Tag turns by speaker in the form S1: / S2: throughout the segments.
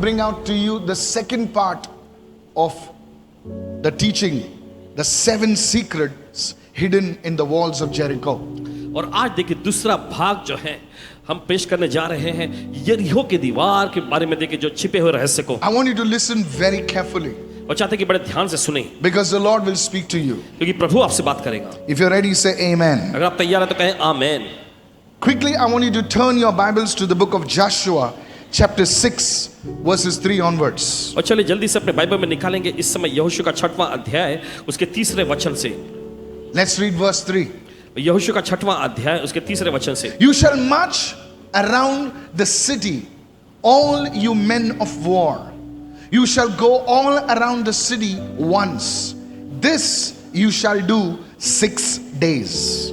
S1: bring out to you the second part of the teaching, the 7 secrets hidden in the walls of Jericho.
S2: और आज देखिए दूसरा भाग जो है हम पेश करने जा रहे हैं यरीहो की दीवार के बारे में। देखिए जो छिपे हुए रहस्य को।
S1: I want you to listen very carefully,
S2: और चाहते कि बड़े ध्यान से सुने,
S1: because the Lord will speak to you.
S2: क्योंकि प्रभु आपसे बात करेगा।
S1: If you're ready, say amen.
S2: अगर आप तैयार हैं तो कहें आमेन।
S1: Quickly, I want you to turn your Bibles to the book of Joshua, chapter 6, verses 3 onwards.
S2: और चलिए जल्दी से अपने बाइबल में निकालेंगे इस समय यहोशू का 6वां अध्याय उसके 3रे वचन से।
S1: Let's read verse 3.
S2: यहोशू का 6वां अध्याय उसके 3रे वचन से।
S1: You shall march around the city, all you men of war. You shall go all around the city once. This you shall do 6 days.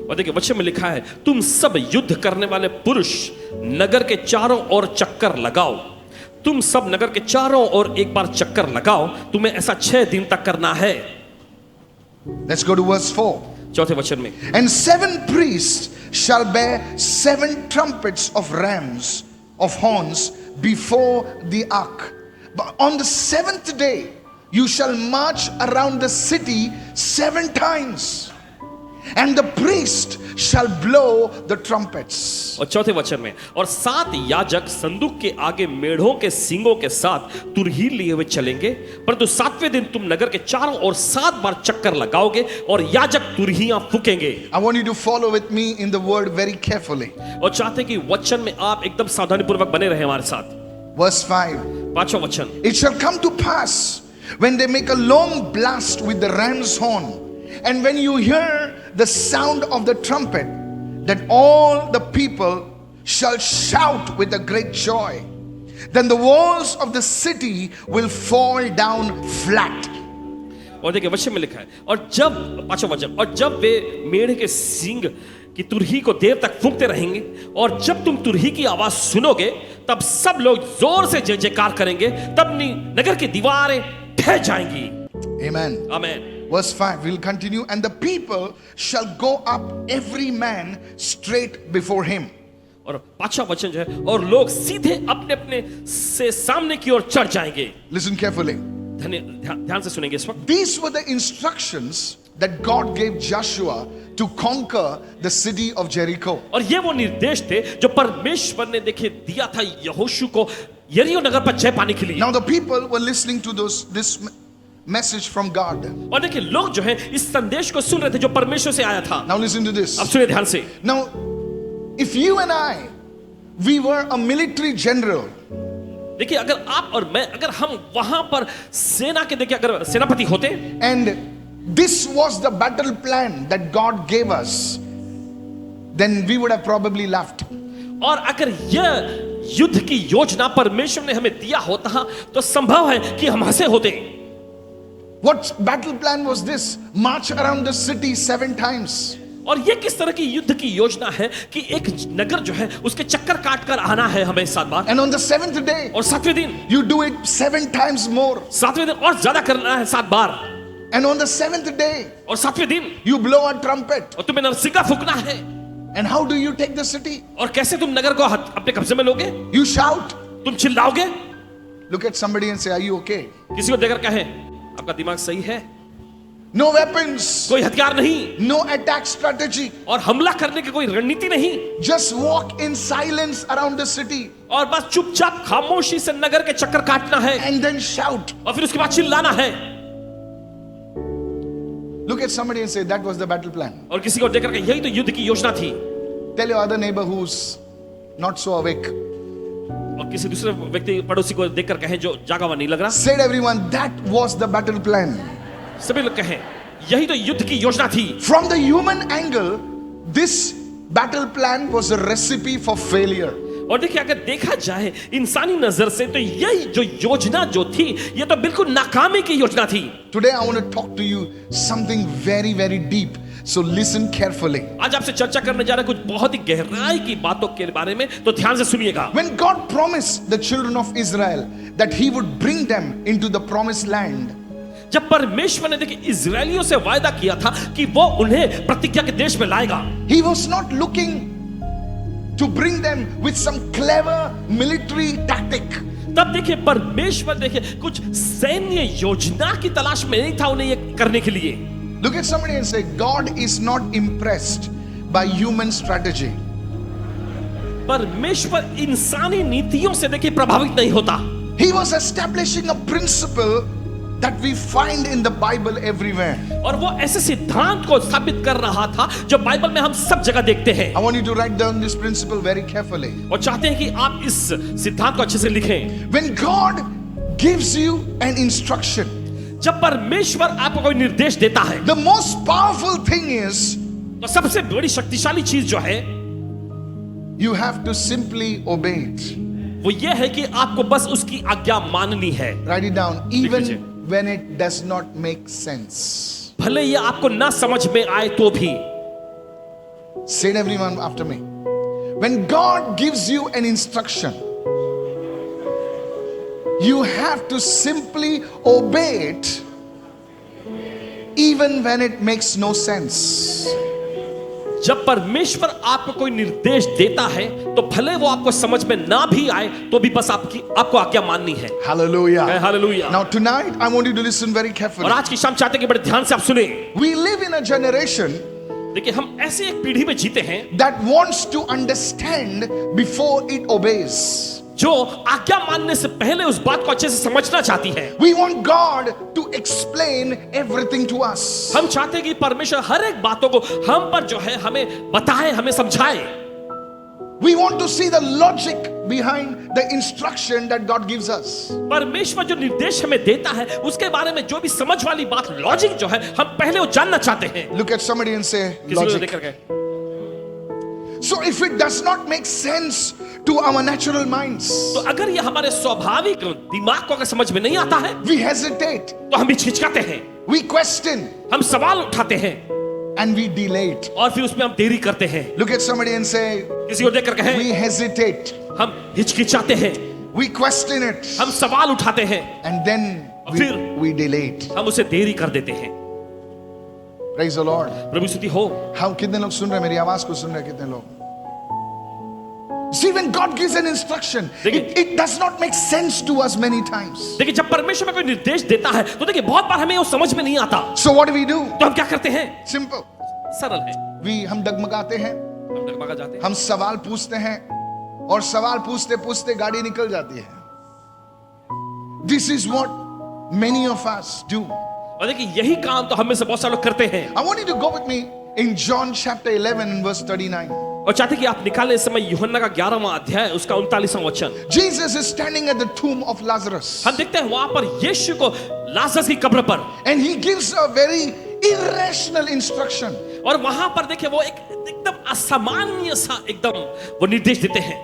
S2: और देखिए वचन में लिखा है, तुम सब युद्ध करने वाले पुरुष नगर के चारों ओर चक्कर लगाओ। तुम सब नगर के चारों ओर एक बार चक्कर लगाओ। तुम्हें ऐसा 6 दिन तक करना है।
S1: Let's go to verse 4.
S2: चौथे वचन में,
S1: And 7 priests shall bear 7 trumpets of rams of horns before the ark. But on the 7th day you shall march around the city 7 times. And the priest shall blow the trumpets.
S2: और चौथे वचन में, और 7 याजक संदूक के आगे मेढ़ों के सींगों के साथ तुरही लिए हुए चलेंगे। परंतु 7वें दिन तुम नगर के चारों ओर 7 बार चक्कर लगाओगे और याजक तुरहियां फूकेंगे।
S1: I want you to follow with me in the word very carefully.
S2: और चाहते कि वचन में आप एकदम सावधानी पूर्वक बने रहे हमारे साथ।
S1: Verse 5.
S2: 5वां वचन,
S1: It shall come to pass when they make a long blast with the ram's horn, and when you hear the sound of the trumpet, that all the people shall shout with a great joy. Then the walls of the city will fall down flat.
S2: और देखिए वचन में लिखा है, और जब 5वां वचन, और जब वे मेढ़े के सींग की तुरही को देर तक फूंकते रहेंगे, और जब तुम तुरही की आवाज सुनोगे तब सब लोग जोर से जय जयकार करेंगे, तब नगर की दीवारें ढह जाएंगी।
S1: Amen.
S2: Amen.
S1: Verse 5, we'll continue. And the people shall go up every man straight before him.
S2: और 5वां वचन जो है, और लोग सीधे अपने अपने से सामने की ओर चढ़ जाएंगे।
S1: Listen carefully.
S2: ध्यान से सुनेंगे इस वक्त।
S1: These were the instructions that God gave Joshua to conquer the city of Jericho.
S2: और ये वो निर्देश थे जो परमेश्वर ने देखिए दिया था यहोशू को यरीहो नगर पर जय पाने के लिए।
S1: Now the people were listening to this message from God.
S2: और देखिए लोग जो है इस संदेश को सुन रहे थे जो परमेश्वर से आया था।
S1: Now listen to this.
S2: अब सुनिए ध्यान से।
S1: Now, if you and I, we were a military general,
S2: देखिए अगर आप और मैं, अगर हम वहां पर सेना के देखिए अगर सेनापति होते,
S1: and this was the battle plan that God gave us, then we would have probably laughed.
S2: और अगर यह युद्ध की योजना परमेश्वर ने हमें दिया होता तो संभव है कि हम हंसे होते।
S1: What battle plan was this? March around the city 7 times.
S2: और ये किस तरह की युद्ध की योजना है कि एक नगर जो है उसके चक्कर काट कर आना है हमें 7 बार।
S1: And on the 7th day,
S2: और 7वें दिन
S1: you do it 7 times more.
S2: 7वें दिन और ज्यादा करना है 7 बार।
S1: And on the 7th day,
S2: और 7वें दिन
S1: you blow a trumpet.
S2: और तुम्हें नरसिंगा फूंकना है।
S1: And how do you take the city?
S2: और कैसे तुम नगर को अपने कब्जे में लोगे?
S1: You shout.
S2: तुम चिल्लाओगे।
S1: Look at somebody and say, are you okay?
S2: किसी को देखकर कहें, आपका दिमाग सही है?
S1: No weapons.
S2: कोई हथियार नहीं।
S1: No attack strategy.
S2: और हमला करने की कोई रणनीति नहीं।
S1: Just walk in silence around the city.
S2: और बस चुपचाप खामोशी से नगर के चक्कर काटना है।
S1: And then shout.
S2: और फिर उसके बाद चिल्लाना है।
S1: Look at somebody and say, that was the battle plan.
S2: और किसी को देखकर कहें, यही तो युद्ध की योजना थी।
S1: Tell your other neighbor who's not so awake.
S2: और किसी दूसरे व्यक्ति पड़ोसी को देखकर कहें जो जागा हुआ नहीं लग रहा।
S1: Say to everyone, that was the battle plan.
S2: सभी लोग कहें, यही तो युद्ध की योजना थी।
S1: From the human angle, this battle plan was a recipe for failure.
S2: और देखिए अगर देखा जाए इंसानी नजर से तो यही जो योजना जो थी ये तो बिल्कुल नाकामी की योजना थी।
S1: Today I want to talk to you something very, very deep. So listen carefully.
S2: आज आपसे चर्चा करने जा रहे हैं कुछ बहुत ही गहराई की बातों के बारे में, तो ध्यान से सुनिएगा।
S1: When God promised the children of Israel that He would bring them into the promised land,
S2: जब परमेश्वर ने देखिए इजरायलियों से वायदा किया था कि वो उन्हें प्रतिज्ञा के देश में लाएगा,
S1: He was not looking to bring them with some clever military tactic.
S2: तब देखिए परमेश्वर देखिए कुछ सैन्य योजना की तलाश में नहीं था उन्हें ये करने के लिए।
S1: Look at somebody and say, God is not impressed by human strategy.
S2: परमेश्वर इंसानी नीतियों से देखिए प्रभावित नहीं होता।
S1: He was establishing a principle that we find in the Bible everywhere.
S2: और वो ऐसे सिद्धांत को स्थापित कर रहा था जो बाइबल में हम सब जगह देखते हैं।
S1: I want you to write down this principle very carefully.
S2: और चाहते हैं कि आप इस सिद्धांत को अच्छे से लिखें।
S1: When God gives you an instruction,
S2: जब परमेश्वर आपको कोई निर्देश देता है,
S1: the most powerful thing is
S2: तो सबसे बड़ी शक्तिशाली चीज जो है
S1: you have to simply obey it.
S2: वो ये है कि आपको बस उसकी आज्ञा माननी है।
S1: Write it down,
S2: लीजिए।
S1: even when it does not make sense.
S2: भले ये आपको ना समझ में आए तो भी।
S1: Say it everyone after me. When God gives you an instruction, you have to simply obey it even when it makes no sense.
S2: जब परमेश्वर आपको कोई निर्देश देता है तो भले वो आपको समझ में ना भी आए तो भी बस आपको आज्ञा माननी है।
S1: Hallelujah.
S2: Hallelujah.
S1: Now tonight I want you to listen very
S2: और
S1: carefully.
S2: आज की शाम चाहते हैं कि बड़े ध्यान से आप सुने।
S1: We live in a generation
S2: देखिए हम ऐसे एक पीढ़ी में जीते हैं
S1: that wants to understand before it obeys.
S2: जो आज्ञा मानने से पहले उस बात को अच्छे से समझना चाहती है।
S1: We want God to explain everything to us.
S2: हम चाहते हैं कि परमेश्वर हर एक बातों को हम पर जो है हमें बताए, हमें समझाए।
S1: We want to see the logic behind the instruction that God gives us.
S2: परमेश्वर जो निर्देश हमें देता है उसके बारे में जो भी समझ वाली बात लॉजिक जो है हम पहले वो जानना चाहते हैं।
S1: Look at somebody and say
S2: किसी को
S1: logic.
S2: देख करके।
S1: So if it does not make sense to our natural minds,
S2: तो अगर ये हमारे स्वाभाविक दिमाग को अगर समझ में नहीं आता है
S1: we hesitate,
S2: तो हम हिचकिचाते हैं,
S1: we question,
S2: हम सवाल उठाते हैं
S1: and we delay it.
S2: और फिर उसमें हम देरी करते हैं।
S1: Look at somebody and say,
S2: किसी को देख कर कहें
S1: we hesitate,
S2: हम हिचकिचाते हैं,
S1: we question it,
S2: हम सवाल उठाते हैं,
S1: and then we delay it.
S2: हम उसे देरी कर देते हैं।
S1: Praise the Lord.
S2: प्रभु स्तुति हो।
S1: हम कितने लोग सुन रहे हैं, मेरी आवाज को सुन रहे हैं कितने लोग? See, when God gives an instruction, it does not make sense to us many times.
S2: देखिए जब परमेश्वर में कोई निर्देश देता है तो देखिए बहुत बार हमें वो समझ में नहीं आता।
S1: So what do we do?
S2: तो हम क्या करते हैं?
S1: Simple.
S2: सरल है,
S1: हम डगमगाते हैं,
S2: हम डगमगा जाते हैं,
S1: हम सवाल पूछते हैं और सवाल पूछते पूछते गाड़ी निकल जाती है। This is what many of us do.
S2: और देखिए यही काम तो हम में से बहुत सारे लोग करते हैं।
S1: I want you to go with me in John chapter 11 and verse 39.
S2: और चाहते कि आप निकालें इस समय यूहन्ना का 11वां अध्याय उसका 39वां वचन।
S1: Jesus is standing at the tomb of Lazarus.
S2: हम देखते हैं वहां पर यीशु को लाजरस की कब्र पर,
S1: And he gives a very irrational instruction.
S2: और वहां पर देखिए वो एकदम असामान्य सा एकदम वो निर्देश देते हैं।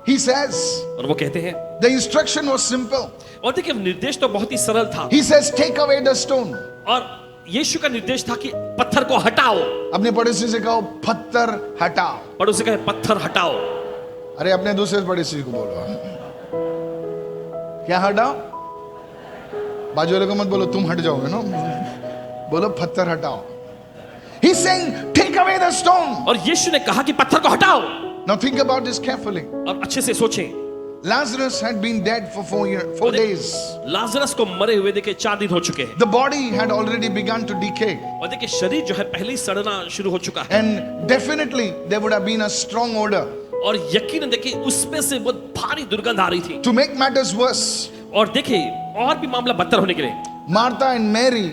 S1: He says,
S2: और वो कहते हैं,
S1: the instruction was simple.
S2: और देखिए निर्देश तो बहुत ही सरल था।
S1: He says, take away the stone.
S2: और यीशु का निर्देश था कि पत्थर को हटाओ।
S1: अपने पड़ोसी से कहो पत्थर हटाओ।
S2: पड़ोसी कहे पत्थर हटाओ।
S1: अरे अपने दूसरे पड़ोसी को बोलो क्या हटाओ? बाजू वाले को मत बोलो तुम हट जाओगे ना, बोलो पत्थर हटाओ। He's saying take away the stone.
S2: और यीशु ने कहा कि पत्थर को हटाओ।
S1: Now think about this carefully.
S2: और अच्छे से सोचें।
S1: Lazarus had been dead for 4 days.
S2: Lazarus को मरे हुए देखिए 4 दिन हो चुके हैं।
S1: The body had already begun to decay.
S2: और देखिए शरीर जो है पहले ही सड़ना शुरू हो चुका है।
S1: And definitely there would have been a strong odor.
S2: और यकीनन देखिए उसमें से बहुत भारी दुर्गंध आ रही थी।
S1: To make matters worse,
S2: और देखिए और भी मामला बदतर होने के लिए
S1: Martha and Mary,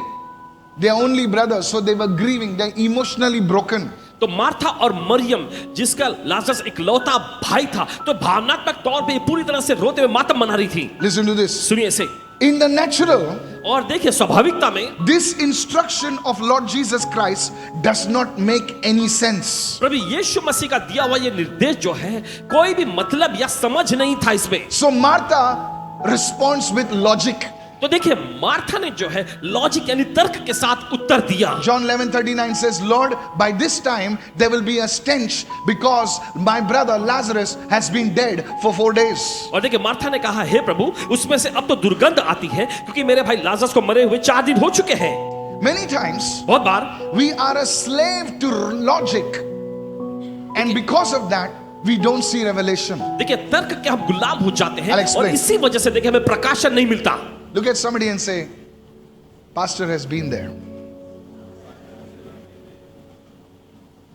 S1: they are only brothers, so they were grieving, they are emotionally broken.
S2: तो मार्था और मरियम जिसका लाजरस इकलौता भाई था तो भावनात्मक तौर पे पूरी तरह से रोते हुए मातम मना रही थी।
S1: Listen to this.
S2: सुनिए इसे।
S1: In the natural,
S2: और देखिए स्वाभाविकता में
S1: this instruction of Lord Jesus Christ does not make any sense.
S2: प्रभु यीशु मसीह का दिया हुआ ये निर्देश जो है कोई भी मतलब या समझ नहीं था इसमें।
S1: So Martha responds with logic.
S2: तो देखिए मार्था ने जो है लॉजिक यानी तर्क के साथ उत्तर दिया।
S1: John 11:39 says, Lord, by this time there will be a stench because my brother Lazarus has been dead for 4 days.
S2: और देखिए मार्था ने कहा हे प्रभु उसमें से अब तो दुर्गंध आती है क्योंकि मेरे भाई लाजरस को मरे हुए 4 दिन हो चुके हैं।
S1: Many times
S2: बहुत बार
S1: we are a slave to logic, and because of that we don't see revelation.
S2: देखिए तर्क के हम गुलाम हो जाते हैं
S1: I'll explain.
S2: और इसी वजह से देखिए हमें प्रकाशन नहीं मिलता.
S1: Look at somebody and say, Pastor has been there.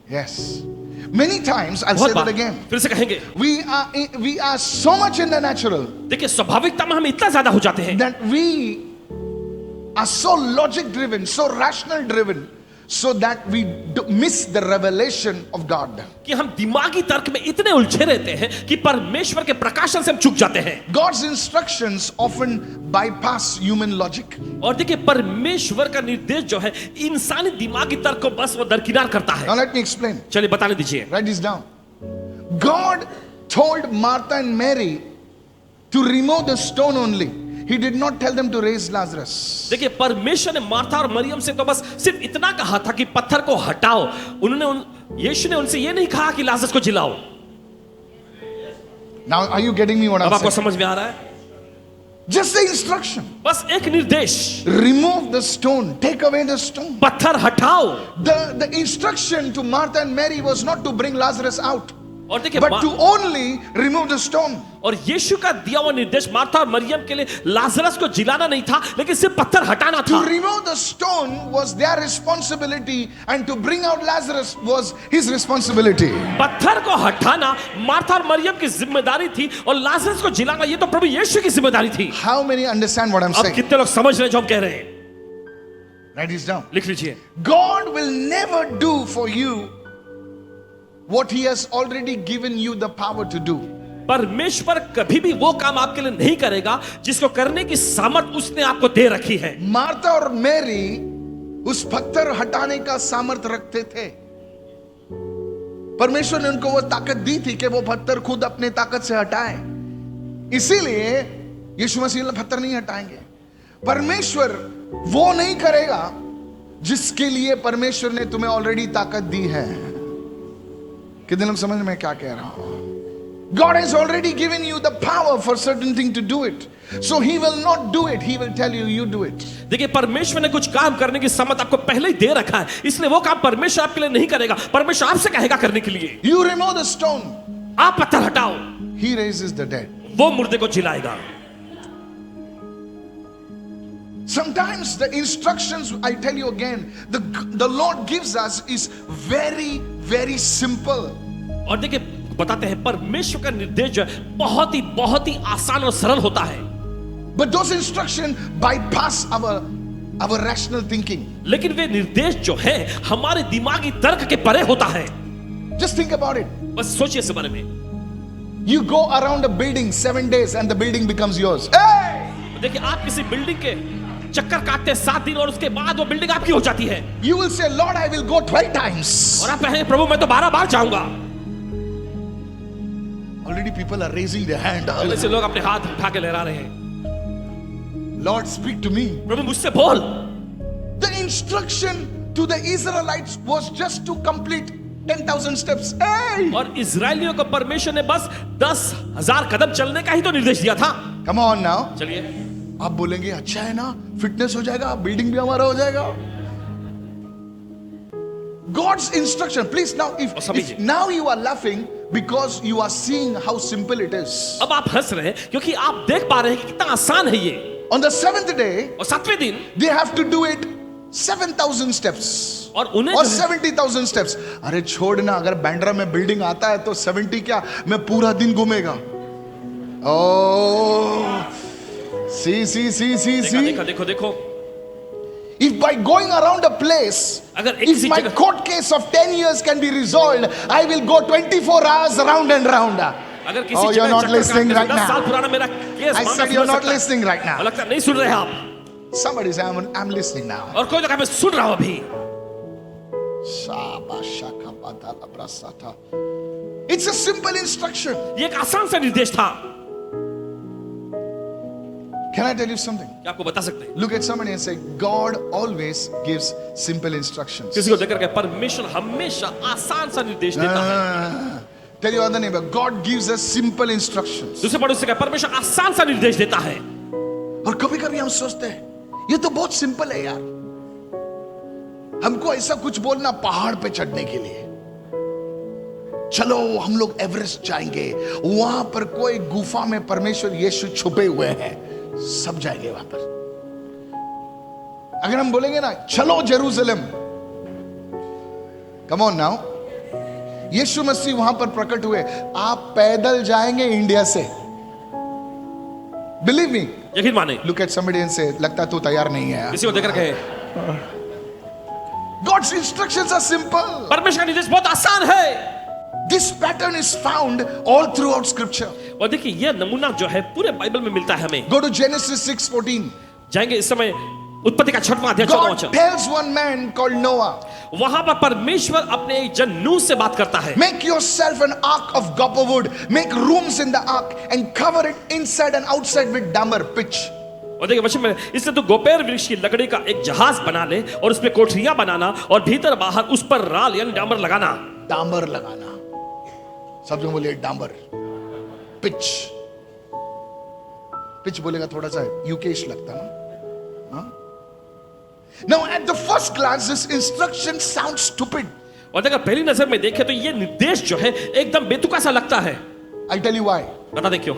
S1: Yes. Many times, I'll say
S2: बहुत
S1: that
S2: बार
S1: again.
S2: फिर से कहेंगे.
S1: We are so much in the natural
S2: देखिए स्वाभाविकता में हम इतना ज्यादा हो जाते हैं
S1: that we are so logic driven, so rational driven, so that we miss the revelation of God.
S2: कि हम दिमागी तर्क में इतने उलझे रहते हैं कि परमेश्वर के प्रकाशन से हम चूक जाते हैं.
S1: God's instructions often bypass human logic.
S2: और देखिए परमेश्वर का निर्देश जो है इंसानी दिमागी तर्क को बस वो दरकिनार करता है.
S1: Now let me explain.
S2: चलिए बताने दीजिए.
S1: Write this down. God told Martha and Mary to remove the stone only. He did not tell them to raise Lazarus.
S2: देखिए परमेश्वर ने मार्था और मरियम से तो बस सिर्फ इतना कहा था कि पत्थर को हटाओ. यीशु ने उनसे ये नहीं कहा कि लाजरस को जिलाओ.
S1: Now are you getting me what
S2: अब
S1: I'm
S2: आपको
S1: saying?
S2: समझ में आ रहा है?
S1: Just the instruction.
S2: बस एक निर्देश.
S1: Remove the stone. Take away the stone.
S2: पत्थर हटाओ.
S1: The instruction to Martha and Mary was not to bring Lazarus out,
S2: और देखिए
S1: but to only remove the stone.
S2: और यीशु का दिया हुआ निर्देश मार्था और मरियम के लिए लाजरस को जिलाना नहीं था लेकिन सिर्फ पत्थर हटाना
S1: To
S2: था.
S1: remove the stone was their responsibility, and to bring out Lazarus was his responsibility.
S2: पत्थर को हटाना मार्था और मरियम की जिम्मेदारी थी और लाजरस को जिलाना ये तो प्रभु यीशु की जिम्मेदारी थी.
S1: How many understand what I'm
S2: अब
S1: saying?
S2: कितने लोग समझ रहे हैं जो हम कह रहे हैं?
S1: Write this down.
S2: लिख लीजिए.
S1: God will never do for you what he has already given you the power to do.
S2: परमेश्वर कभी भी वो काम आपके लिए नहीं करेगा जिसको करने की सामर्थ उसने आपको दे रखी है.
S1: मार्था और मैरी उस पत्थर हटाने का सामर्थ रखते थे. परमेश्वर ने उनको वो ताकत दी थी कि वो पत्थर खुद अपने ताकत से हटाए. इसीलिए यीशु मसीह पत्थर नहीं हटाएंगे. परमेश्वर वो नहीं करेगा जिसके लिए परमेश्वर ने तुम्हें ऑलरेडी ताकत दी है. कितने लोग समझ में क्या कह रहा हूं? God has already given you the power for certain thing to do it. So he will not do it. He will tell you, you do it.
S2: देखिए परमेश्वर ने कुछ काम करने की समझ आपको पहले ही दे रखा है इसलिए वो काम परमेश्वर आपके लिए नहीं करेगा. परमेश्वर आपसे कहेगा करने के लिए.
S1: You remove the stone.
S2: आप पत्थर हटाओ.
S1: He raises the dead.
S2: वो मुर्दे को जिलाएगा.
S1: Sometimes the instructions, I tell you again, the Lord gives us is very, very simple.
S2: और देखिए बताते हैं परमेश्वर का निर्देश जो है बहुत ही आसान और सरल होता है.
S1: But those instructions bypass our rational thinking.
S2: लेकिन वे निर्देश जो है हमारे दिमागी तर्क के परे होता है.
S1: Just think about it.
S2: बस सोचिए इस बारे में.
S1: You go around a building 7 days and the building becomes yours. Hey!
S2: देखिए आप किसी बिल्डिंग के चक्कर काटते 7 दिन और उसके बाद वो बिल्डिंग आपकी हो जाती है.
S1: You will say, Lord, I will go 12 times.
S2: और आप कहेंगे प्रभु मैं तो 12 बार जाऊंगा.
S1: Already people are raising their hand.
S2: पहले से लोग अपने हाथ उठा के लहरा रहे हैं.
S1: Lord, speak to me.
S2: प्रभु मुझसे बोल.
S1: The instruction to the Israelites was just to complete 10,000 steps. Hey!
S2: और इजरायलियों को परमेश्वर ने बस 10,000 कदम चलने का ही तो निर्देश दिया था.
S1: Come on now.
S2: चलिए.
S1: आप बोलेंगे अच्छा है ना, फिटनेस हो जाएगा, बिल्डिंग भी हमारा हो जाएगा. God's instruction, please now, if now you are laughing because you are seeing how simple it is.
S2: अब आप हंस रहे हैं क्योंकि आप देख पा रहे हैं कि कितना आसान है ये.
S1: On the 7th day,
S2: और 7वें दिन
S1: they have to do it 7,000 steps.
S2: और उन्हें
S1: और 70,000 steps. अरे छोड़ना, अगर बैंड्रा में बिल्डिंग आता है तो 70 क्या, मैं पूरा दिन घूमेगा. Oh, see.
S2: देखो.
S1: If by going around a place,
S2: अगर एक
S1: if
S2: सी
S1: my
S2: जगह
S1: court case of 10 years can be resolved, I will go 24 hours round and round.
S2: अगर किसी
S1: Oh, you're
S2: जगह
S1: not
S2: चक्कर
S1: listening
S2: काटने से
S1: right
S2: 10 साल
S1: now.
S2: पुराना मेरा केस
S1: I
S2: मामला
S1: said you're
S2: सुन
S1: not
S2: सकता है.
S1: listening right
S2: और
S1: now.
S2: लगता है नहीं सुन रहे आप.
S1: Somebody say, I'm listening now.
S2: और कोई जगह मैं सुन रहा हूं अभी.
S1: It's a simple instruction.
S2: ये एक आसान सा निर्देश था.
S1: Can I tell you something?
S2: क्या आपको बता सकते हैं?
S1: Look at somebody and say, God always gives simple instructions.
S2: किसी को देखकर के परमेश्वर हमेशा आसान सा निर्देश देता है.
S1: Tell your other neighbor, God gives us simple instructions.
S2: दूसरे पड़ोसी से कहा परमेश्वर आसान सा निर्देश देता है.
S1: और कभी कभी हम सोचते हैं ये तो बहुत सिंपल है यार, हमको ऐसा कुछ बोलना पहाड़ पे चढ़ने के लिए. चलो हम लोग एवरेस्ट जाएंगे, वहां पर कोई गुफा में परमेश्वर यीशु छुपे हुए हैं, सब जाएंगे वहां पर। अगर हम बोलेंगे ना चलो जेरूसलम, कम ऑन नाउ, यीशु मसीह वहां पर प्रकट हुए, आप पैदल जाएंगे इंडिया से। बिलीव मी,
S2: यकीन माने।
S1: लुक एट समबडी एंड से, लगता तू तैयार नहीं है।
S2: किसी को देखकर कहे
S1: God's instructions are simple.
S2: परमेश्वर का निर्देश बहुत आसान है।
S1: This pattern is found all throughout scripture.
S2: और देखिए यह नमूना जो है पूरे बाइबल में मिलता है हमें।
S1: Go to Genesis 6:14.
S2: जाएंगे इस समय उत्पत्ति का 6वां अध्याय 14वां
S1: God
S2: वचन।
S1: tells one man called Noah,
S2: वहां पर परमेश्वर अपने एक जन नूह से बात करता है।
S1: make yourself an ark of gopher wood, make rooms in the ark and cover it inside and outside with damar, pitch.
S2: और देखिए वचन में, इससे तो गोपेर वृक्ष की लकड़ी का एक जहाज बना ले और उसमें कोठरियां बनाना और भीतर बाहर उस पर राल यानी डामर लगाना।
S1: डामर लगाना, सब जो बोलिए डामर, पिच। पिच बोलेगा थोड़ा सा यूकेश लगता ना। Now at the first glance this instruction sounds stupid.
S2: और देखा पहली नजर में देखे तो ये निर्देश जो है एकदम बेतुका सा लगता है।
S1: I'll tell you why.
S2: बता दे क्यों?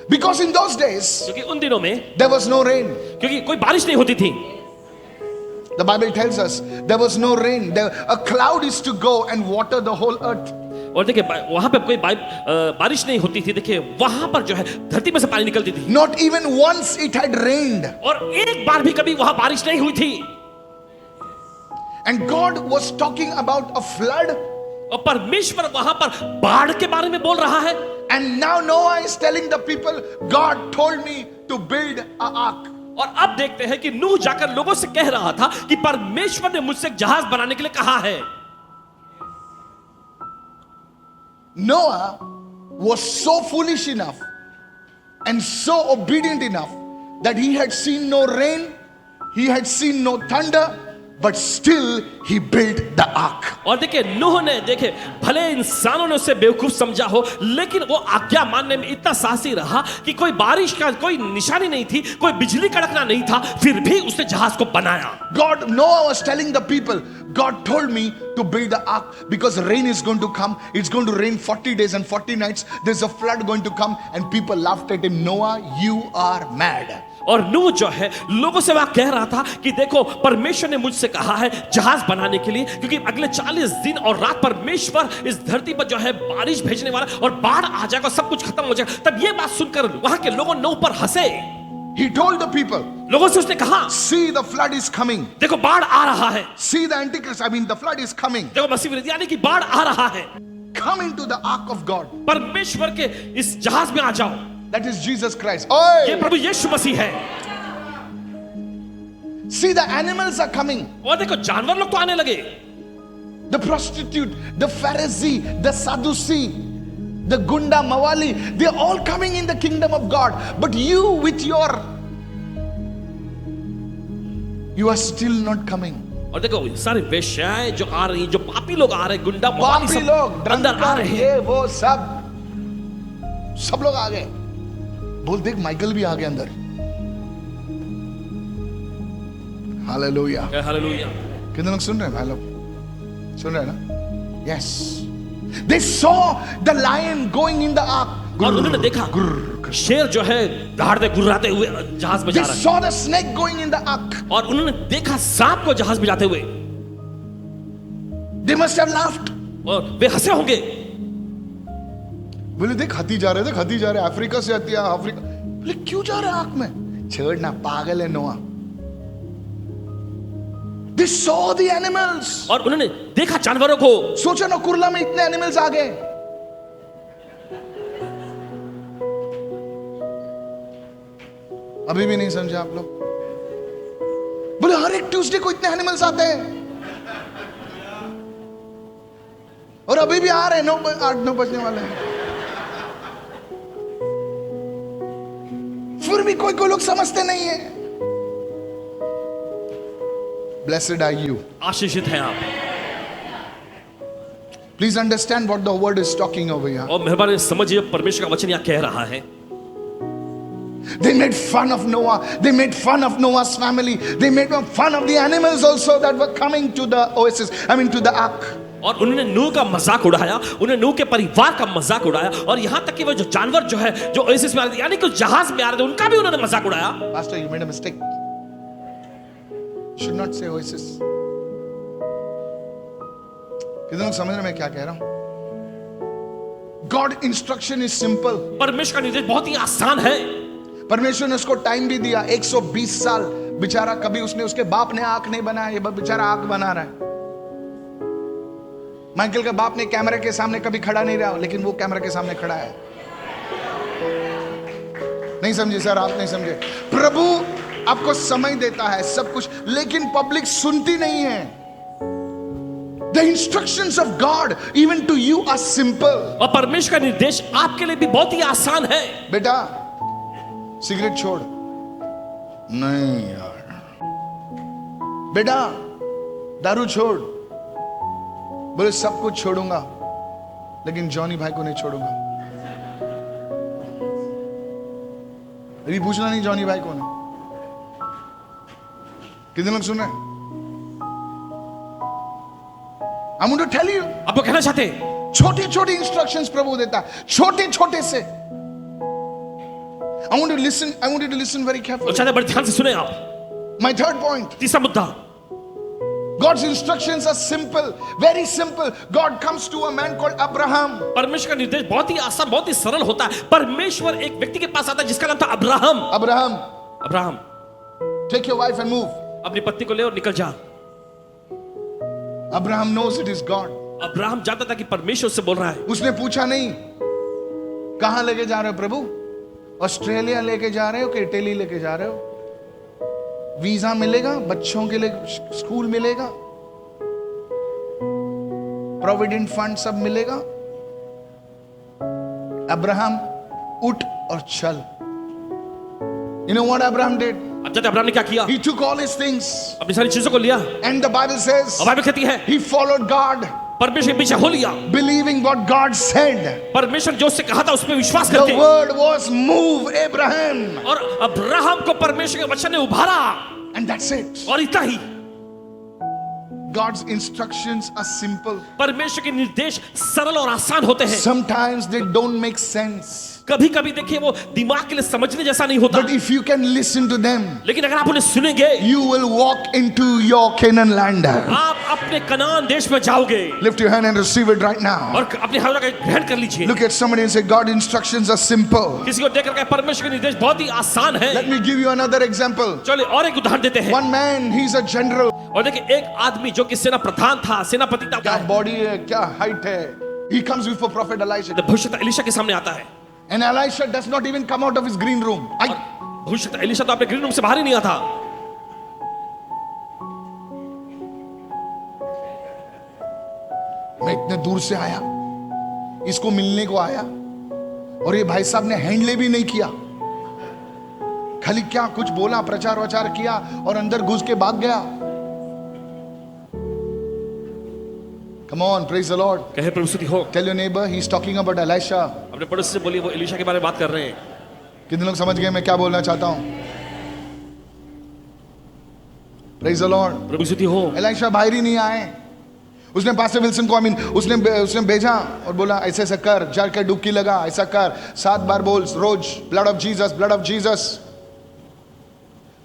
S1: Because in those days
S2: क्योंकि उन दिनों में
S1: there was no rain.
S2: क्योंकि कोई बारिश नहीं होती थी।
S1: The Bible tells us there was no rain. A cloud is to go and water the whole earth.
S2: और देखिए वहां पे कोई बारिश नहीं होती थी। देखिए वहां पर जो है धरती में से पानी निकलती थी।
S1: Not even once it had rained.
S2: और एक बार भी कभी वहां बारिश नहीं हुई थी।
S1: And God was talking about a flood.
S2: और परमेश्वर वहां पर बाढ़ के बारे में बोल रहा है।
S1: And now Noah is telling the people, God told me to build a ark.
S2: और अब देखते हैं कि नूह जाकर लोगों से कह रहा था कि परमेश्वर ने मुझसे एक जहाज बनाने के लिए कहा है।
S1: Noah was so foolish enough and so obedient enough that he had seen no rain, he had seen no thunder, but still he built the ark.
S2: और देखिए नूह ने, देखे भले इंसानों ने उसे बेवकूफ समझा हो, लेकिन वो आज्ञा मानने में इतना साहसी रहा कि कोई बारिश का कोई निशानी नहीं थी, कोई बिजली कड़कना नहीं था, फिर भी उसने जहाज को बनाया।
S1: Noah was telling the people, God told me to build the ark because rain is going to come. It's going to rain 40 days and 40 nights. There's a flood going to come, and people laughed at him. Noah, you are mad.
S2: और नूह जो है लोगों से वह कह रहा था कि देखो परमेश्वर ने मुझसे कहा है जहाज बनाने के लिए, क्योंकि अगले 40 दिन और रात परमेश्वर इस धरती पर जो है बारिश भेजने वाला और बाढ़ आ जाएगा, सब कुछ खत्म हो जाएगा। तब ये बात सुनकर वहां के लोगों नूह पर हंसे।
S1: He told the people,
S2: लोगों से उसने कहा,
S1: see the flood is coming.
S2: देखो बाढ़ आ रहा है।
S1: See the Antichrist, I mean the flood is coming.
S2: देखो मसीह विरोधी यानी कि बाढ़ आ रहा है।
S1: Come into the ark of God.
S2: परमेश्वर के इस जहाज में आ जाओ।
S1: That is Jesus Christ.
S2: ये
S1: Oh,
S2: प्रभु यीशु मसीह है।
S1: see the animals are coming.
S2: और देखो जानवर लोग तो आने लगे।
S1: The prostitute, the Pharisee, the Sadducee, the Gunda Mawali, they're all coming in the kingdom of God. But you with you are still not coming.
S2: और देखो सारे वेश्याएं जो आ रही, जो पापी लोग आ रहे, गुंडा मवाली
S1: पापी
S2: सब
S1: लोग
S2: अंदर आ रहे हैं।
S1: ये वो सब लोग आ गए। बोल देख माइकल भी आ गए अंदर। हालेलुया।
S2: हालेलुया।
S1: कितने लोग सुन रहे हैं भाई लोग? सुन रहे हैं ना? Yes. They saw the lion going in the ark.
S2: और उन्होंने देखा शेर जो है दहाड़ते गुर्राते हुए जहाज में जा
S1: They
S2: रहा है।
S1: saw the snake going in the ark.
S2: और उन्होंने देखा सांप को जहाज में जाते हुए।
S1: They must have laughed.
S2: और वे हंसे होंगे।
S1: बोले देख हाथी जा रहे थे, हाथी जा रहे हैं, अफ्रीका से आती है, अफ्रीका। बोले क्यों जा रहे हैं आंख में? छोड़ना, पागल है नोआ। They saw the animals.
S2: और उन्होंने देखा जानवरों को।
S1: सोचा ना कुरला में इतने एनिमल्स आ गए। अभी भी नहीं समझे आप लोग? बोले हर एक ट्यूसडे को इतने एनिमल्स आते हैं और अभी भी आ रहे हैं। 8-9 बजने वाले हैं, फिर भी कोई लोग समझते नहीं है। Blessed are you.
S2: आशीषित हैं आप।
S1: Please understand what the word is talking over here.
S2: और मेहरबानी समझिए परमेश्वर का वचन यहाँ कह रहा है।
S1: They made fun of Noah. They made fun of Noah's family. They made fun of the animals also that were coming to the oasis. I mean to the ark.
S2: और उन्होंने नूह का मजाक उड़ाया, उन्होंने नूह के परिवार का मजाक उड़ाया, और यहां तक कि वो जो जानवर जो है जो ओएसिस में आ रहे थे, यानी कि जहाज में आ रहे थे, उनका भी उन्होंने मजाक उड़ाया।
S1: Pastor, you made a mistake. You should not say oasis. कितने लोग समझ रहे मैं क्या कह रहा हूं? God instruction is simple.
S2: परमेश्वर का निर्देश बहुत ही आसान है।
S1: परमेश्वर ने उसको टाइम भी दिया 120 साल। बेचारा, कभी उसने उसके बाप ने आंख नहीं बनाया, ये बेचारा आंख बना रहा है। माइकल के बाप ने कैमरे के सामने कभी खड़ा नहीं रहा, लेकिन वो कैमरे के सामने खड़ा है। नहीं समझे सर, आप नहीं समझे। प्रभु आपको समय देता है सब कुछ, लेकिन पब्लिक सुनती नहीं है। The instructions of God even to you are simple.
S2: और परमेश्वर का निर्देश आपके लिए भी बहुत ही आसान है।
S1: बेटा सिगरेट छोड़। नहीं यार। बेटा दारू छोड़। बोले सब कुछ छोड़ूंगा, लेकिन जॉनी भाई को नहीं छोड़ूंगा। अभी पूछना नहीं जॉनी भाई कौन है। कितने लोग सुन रहे हैं? I want to tell you,
S2: आपको कहना चाहते हैं,
S1: छोटी छोटी इंस्ट्रक्शंस प्रभु देता है, छोटे छोटे से। I want you to listen very
S2: तो
S1: carefully.
S2: चाहते बड़े ध्यान से सुने आप।
S1: My third point.
S2: तीसरा मुद्दा,
S1: God's instructions are simple, very simple. God comes to a man called Abraham.
S2: परमेश्वर का निर्देश बहुत ही आसान, बहुत ही सरल होता है। परमेश्वर एक व्यक्ति के पास आता है जिसका नाम था Abraham.
S1: Abraham,
S2: Abraham,
S1: take your wife and move.
S2: अपनी पत्नी को ले और निकल जा।
S1: Abraham knows it is God.
S2: Abraham जानता था कि परमेश्वर से बोल रहा है।
S1: उसने पूछा नहीं, कहां लेके जा रहे हो प्रभु? ऑस्ट्रेलिया लेके जा रहे हो कि इटली लेके जा रहे हो? वीजा मिलेगा, बच्चों के लिए स्कूल मिलेगा, प्रोविडेंट फंड सब मिलेगा। अब्राहम उठ और चल। You know what Abraham did?
S2: अब जानते अब्राहम ने क्या किया?
S1: He took all his things,
S2: अपनी सारी चीजों को लिया,
S1: and the Bible says
S2: और बाइबल कहती है
S1: he followed God,
S2: परमेश्वर के पीछे हो लिया,
S1: believing what God said.
S2: परमेश्वर जो उससे कहा था उस पर विश्वास
S1: The
S2: करके।
S1: word was move Abraham,
S2: और अब्राहम को परमेश्वर के वचन ने उभारा,
S1: and that's it.
S2: और इतना ही।
S1: God's instructions are simple.
S2: परमेश्वर के निर्देश सरल और आसान होते हैं।
S1: Sometimes they don't make sense,
S2: कभी कभी देखिए वो दिमाग के लिए समझने जैसा नहीं होता,
S1: but if you can listen to them,
S2: लेकिन अगर आप उन्हें सुनेंगे,
S1: you will walk into your Canaan land.
S2: आप अपने कनान देश में जाओगे।
S1: Lift your hand and receive it right now.
S2: और अपने हाथों का ग्रहण कर लीजिए।
S1: Look at somebody and say, God's instructions are simple.
S2: किसी को देखकर कहे परमेश्वर के निर्देश बहुत ही आसान है।
S1: Let me give you another example.
S2: चलिए और एक उदाहरण देते हैं।
S1: One man, he's a general.
S2: और देखिए एक आदमी जो कि सेना प्रधान था, सेनापति था,
S1: क्या बॉडी है, क्या हाइट है। He comes before prophet Elisha,
S2: भविष्यद्वक्ता एलीशा के सामने आता है।
S1: and Elisha does not even come out of his green room.
S2: भविष्यद्वक्ता एलीशा तो अपने ग्रीन रूम से बाहर ही नहीं आता।
S1: मैं इतने दूर से आया, इसको मिलने को आया, और ये भाई साहब ने हैंडले भी नहीं किया, खाली क्या कुछ बोला, प्रचार वचार किया और अंदर घुस के भाग गया। Come on, praise the Lord.
S2: कहे प्रभु स्तुति हो।
S1: Tell your neighbor, he's talking about Elisha.
S2: अपने पड़ोसी से बोलिए वो एलीशा के बारे में बात कर रहे हैं।
S1: कितने लोग समझ गए मैं क्या बोलना चाहता हूं? Praise the Lord.
S2: प्रभु स्तुति हो।
S1: Elisha बाहर ही नहीं आए। उसने पास्टर विल्सन को उसने भेजा और बोला ऐसे ऐसा कर, जाकर डुबकी लगा, ऐसा कर, 7 बार बोल रोज, blood of Jesus, blood of Jesus.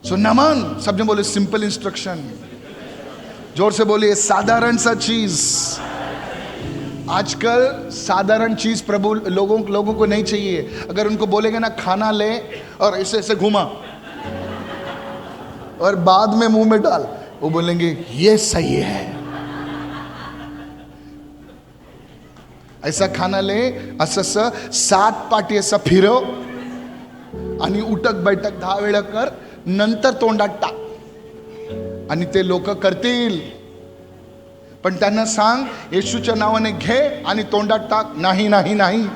S1: So Naman, सबने बोले सिंपल इंस्ट्रक्शन। जोर से बोलिए साधारण सा चीज। आजकल साधारण चीज प्रभु लोगों को नहीं चाहिए। अगर उनको बोलेंगे ना खाना ले और ऐसे ऐसे घुमा और बाद में मुंह में डाल, वो बोलेंगे ये सही है। ऐसा खाना ले, असं 7 पाटी असं फिरव आणि उठक बैठक 10 वेळा कर, नंतर तोंडात टाक, आणि ते लोक करतील। पण त्यांना सांग येशूच्या नावाने घे आणि तोंडात टाक, नाही नाही नाही।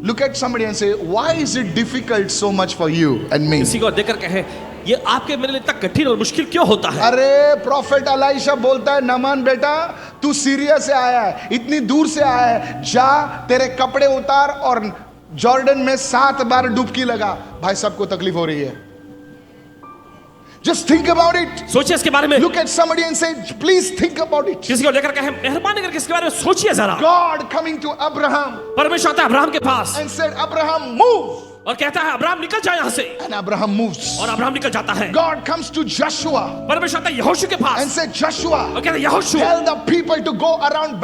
S1: Look at somebody and say, why is it difficult so much for you and me?
S2: किसी को देखकर कहे ये आपके मेरे लिए इतना कठिन और मुश्किल क्यों होता है?
S1: अरे प्रॉफिट एलीशा बोलता है, नमान बेटा तू सीरिया से आया है, इतनी दूर से आया है, जा तेरे कपड़े उतार और जॉर्डन में 7 बार डुबकी लगा। भाई साहब को तकलीफ हो रही है। Just think about it.
S2: सोचिए इसके बारे में।
S1: Look at somebody and say, please think about it.
S2: किसी को लेकर कहे मेहरबानी करके इसके बारे में सोचिए जरा।
S1: God coming to Abraham
S2: परमेश्वर आता है अब्राहम के पास
S1: and said, Abraham, move.
S2: और कहता है अब्राहम निकल जा यहाँ से,
S1: And Abraham moves.
S2: और अब्राहम निकल जाता है।
S1: God comes to Joshua
S2: परमेश्वर आता है यहोशू के पास
S1: and said, Joshua,
S2: और कहता है यहोशू
S1: tell the people to go around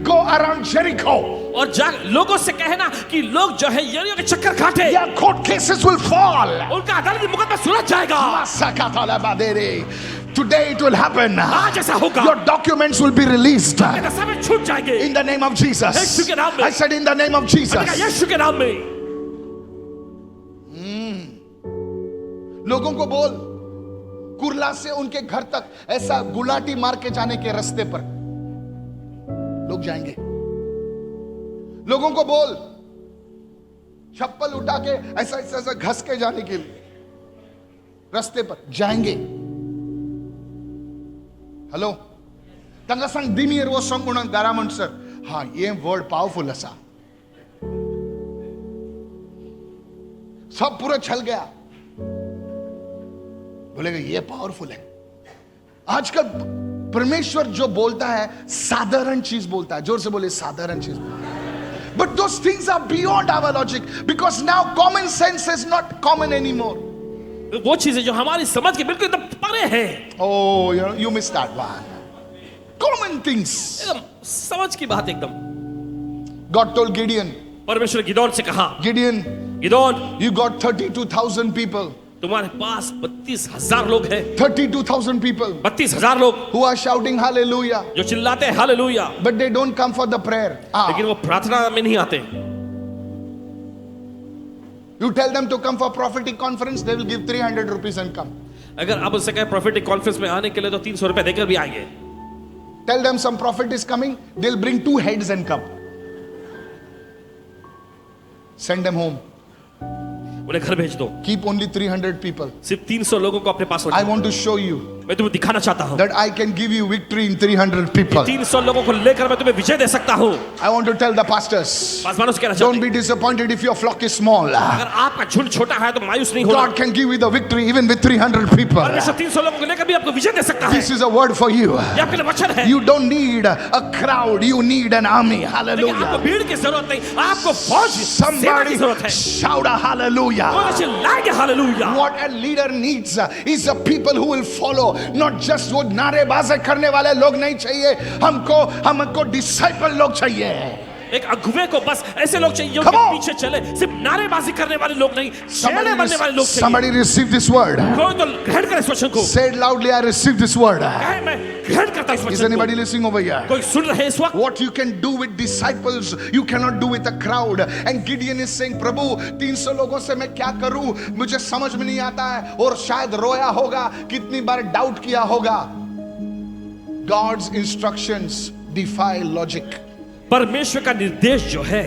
S1: go around Jericho.
S2: और लोगों से कहना कि लोग जो है यरीहो के चक्कर काटे,
S1: Their court cases will fall.
S2: उनका अदालती मुकदमा सुलझ जाएगा।
S1: Today it will happen.
S2: आज ऐसा होगा।
S1: Your documents will be released.
S2: दस्तावेज छूट जाएंगे
S1: In the name of Jesus.
S2: यीशु के नाम में।
S1: I said in the name of Jesus.
S2: यीशु के नाम में।
S1: लोगों को बोल, कुर्ला से उनके घर तक ऐसा गुलाटी मार के जाने के रास्ते पर लोग जाएंगे। लोगों को बोल, चप्पल उठा के ऐसा ऐसा ऐसा घस के जाने के लिए रास्ते पर जाएंगे। हेलो तंगा संग दिमियर वो संग उन्होंने दारामन सर, हाँ ये वर्ड पावरफुल है सा, सब पूरा छल गया, बोलेगा ये पावरफुल है। आजकल परमेश्वर जो बोलता है साधारण चीज बोलता है, जोर से बोले साधारण चीज बोलता है। But those things are beyond our logic because now common sense is not common anymore.
S2: वो चीजें जो हमारी समझ के बिल्कुल एकदम परे हैं।
S1: Oh, you missed that one. Common things.
S2: एकदम समझ की बात एकदम।
S1: God told Gideon.
S2: परमेश्वर गिदोन से कहा,
S1: Gideon,
S2: Gideon,
S1: you got 32,000 people.
S2: तुम्हारे पास 32,000 लोग हैं।
S1: 32,000 people
S2: 32,000 लोग
S1: who are shouting hallelujah,
S2: जो चिल्लाते हैं hallelujah,
S1: but they don't come for the prayer.
S2: लेकिन वो प्रार्थना में नहीं आते।
S1: You tell them to come for prophetic conference, they will give 300 rupees and come.
S2: अगर आप उनसे कहें प्रोफेटिक कॉन्फ्रेंस में आने के लिए तो 300 रुपए देकर भी आएंगे।
S1: Tell them some prophet is coming, they'll bring 2 heads and come. Send them home.
S2: उन्हें घर भेज दो।
S1: Keep only 300 people.
S2: सिर्फ 300 लोगों को अपने पास
S1: I
S2: रखो।
S1: want to show you
S2: मैं तुम्हें दिखाना चाहता हूँ
S1: that I can give you victory in 300 people.
S2: 300 लोगों को लेकर मैं तुम्हें विजय दे सकता हूँ।
S1: I want to tell the pastors,
S2: पासवानों से कहना
S1: don't
S2: चाहता
S1: be disappointed if your flock is small.
S2: अगर आपका झुंड छोटा है तो मायूस नहीं होना।
S1: God can give you the victory even with 300 people.
S2: परमेश्वर 300 लोगों को लेकर भी आपको विजय दे सकता है।
S1: This is a word for you.
S2: ये आपके लिए वचन है।
S1: You don't need a crowd, you need an army.
S2: लेकिन आपको
S1: Hallelujah.
S2: भीड़ की जरूरत नहीं, आपको फौज सेना
S1: Somebody
S2: की जरूरत है।
S1: shout a hallelujah.
S2: वो चिल्लाएंगे hallelujah.
S1: What a leader needs is a people who will follow, not just वो नारेबाजी करने वाले लोग नहीं चाहिए, हमको डिसाइपल लोग चाहिए।
S2: एक अगुवे को बस ऐसे लोग चाहिए जो
S1: Come on.
S2: पीछे चले, सिर्फ नारेबाजी करने वाले लोग नहीं, चेले बनने वाले लोग चाहिए।
S1: Somebody receive this word.
S2: कोई तो ग्रहण करे इस वचन को।
S1: Say it loudly, I receive this word.
S2: कहे मैं ग्रहण करता हूं इस
S1: Is
S2: वचन
S1: anybody
S2: को।
S1: listening over here?
S2: कोई सुन रहे हैं इस वक्त?
S1: What you can do with disciples, you cannot do with a crowd. And Gideon is saying, प्रभु 300 लोगों से मैं क्या करूं, मुझे समझ में नहीं आता है, और शायद रोया होगा, कितनी बार डाउट किया होगा। God's instructions defy logic.
S2: परमेश्वर का निर्देश जो है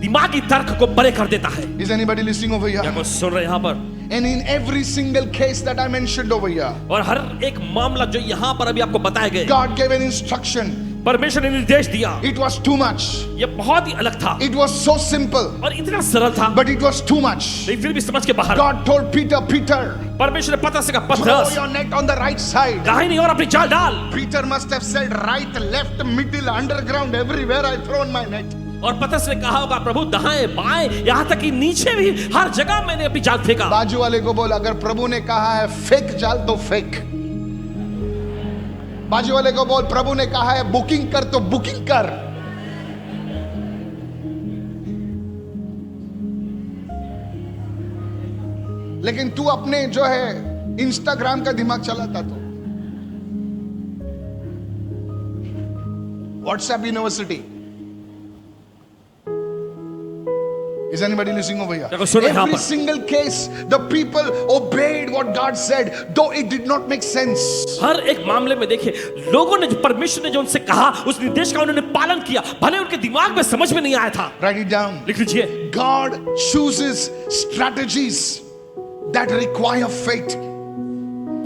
S2: दिमागी तर्क को परे कर देता है।
S1: Is anybody listening over
S2: क्या
S1: here?
S2: कोई सुन रहे हैं यहाँ पर?
S1: And in every single case that I mentioned over here,
S2: और हर एक मामला जो यहाँ पर अभी आपको बताए गए,
S1: God gave an instruction.
S2: परमेश्वर ने निर्देश दिया।
S1: It was too much.
S2: ये बहुत ही अलग था
S1: It was so simple,
S2: और इतना सरल था,
S1: but it was too much.
S2: लेकिन फिर भी समझ के बाहर।
S1: God told Peter,
S2: परमेश्वर ने पतरस से कहा,
S1: throw
S2: पतरस
S1: your net on the right side.
S2: दाहिनी ओर अपनी जाल डाल।
S1: Peter must have said right, left, middle, underground, everywhere I thrown my net.
S2: और पतरस ने कहा होगा, प्रभु दाएं बाएं यहाँ तक कि नीचे भी हर जगह मैंने अपनी जाल फेंका।
S1: बाजू वाले को बोल, अगर प्रभु ने कहा है फेंक जाल तो फेंक। बाजू वाले को बोल, प्रभु ने कहा है बुकिंग कर तो बुकिंग कर। लेकिन तू अपने जो है इंस्टाग्राम का दिमाग चलाता तो WhatsApp university. Is anybody listening over here? Every single case, the people obeyed what God said, though it did not make sense.
S2: हर एक मामले में देखिए, लोगों ने जो परमेश्वर ने जो उनसे कहा, उस निर्देश का उन्होंने पालन किया, भले उनके दिमाग में समझ में नहीं आया था।
S1: Write it down.
S2: लिख लीजिए।
S1: God chooses strategies that require faith.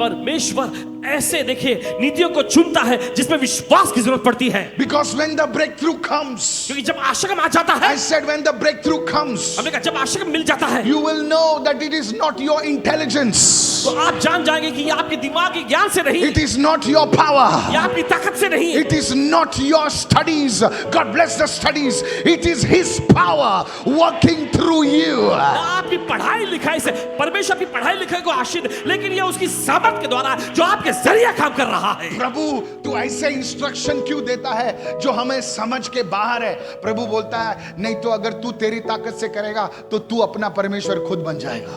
S2: परमेश्वर ऐसे देखिए नीतियों को चुनता है जिसमें विश्वास की जरूरत पड़ती है।
S1: Because when the breakthrough comes,
S2: क्योंकि जब आशीर्वाद आ जाता है,
S1: I said when the breakthrough comes,
S2: हमने कहा जब आशीर्वाद मिल जाता है,
S1: you will know that it is not your intelligence,
S2: तो आप जान जाएंगे कि ये आपके दिमागी ज्ञान से नहीं,
S1: it is not your power,
S2: ये आपकी ताकत से नहीं,
S1: it is not your studies. God bless the studies. It is His power working through you.
S2: आपकी पढ़ाई लिखाई से, परमेश्वर की पढ़ाई लिखाई को आशीष, लेकिन ये उसकी सामर्थ के द्वारा जो आपके जरिए काम कर रहा है।
S1: प्रभु तू ऐसे इंस्ट्रक्शन क्यों देता है जो हमें समझ के बाहर है? प्रभु बोलता है नहीं तो अगर तू तेरी ताकत से करेगा तो तू अपना परमेश्वर खुद बन जाएगा।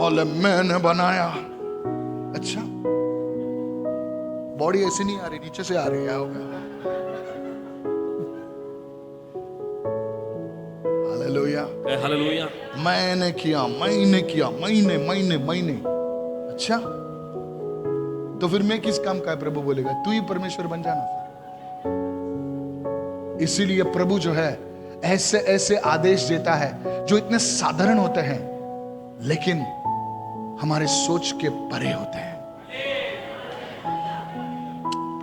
S1: और मैंने बनाया, अच्छा बॉडी ऐसे नहीं आ रही, नीचे से आ रही है, हो गया। Hallelujah,
S2: hallelujah.
S1: मैंने किया, मैंने। अच्छा तो फिर मैं किस काम का है? प्रभु बोलेगा तू ही परमेश्वर बन जाना। इसीलिए प्रभु जो है ऐसे ऐसे आदेश देता है जो इतने साधारण होते हैं लेकिन हमारे सोच के परे होते हैं।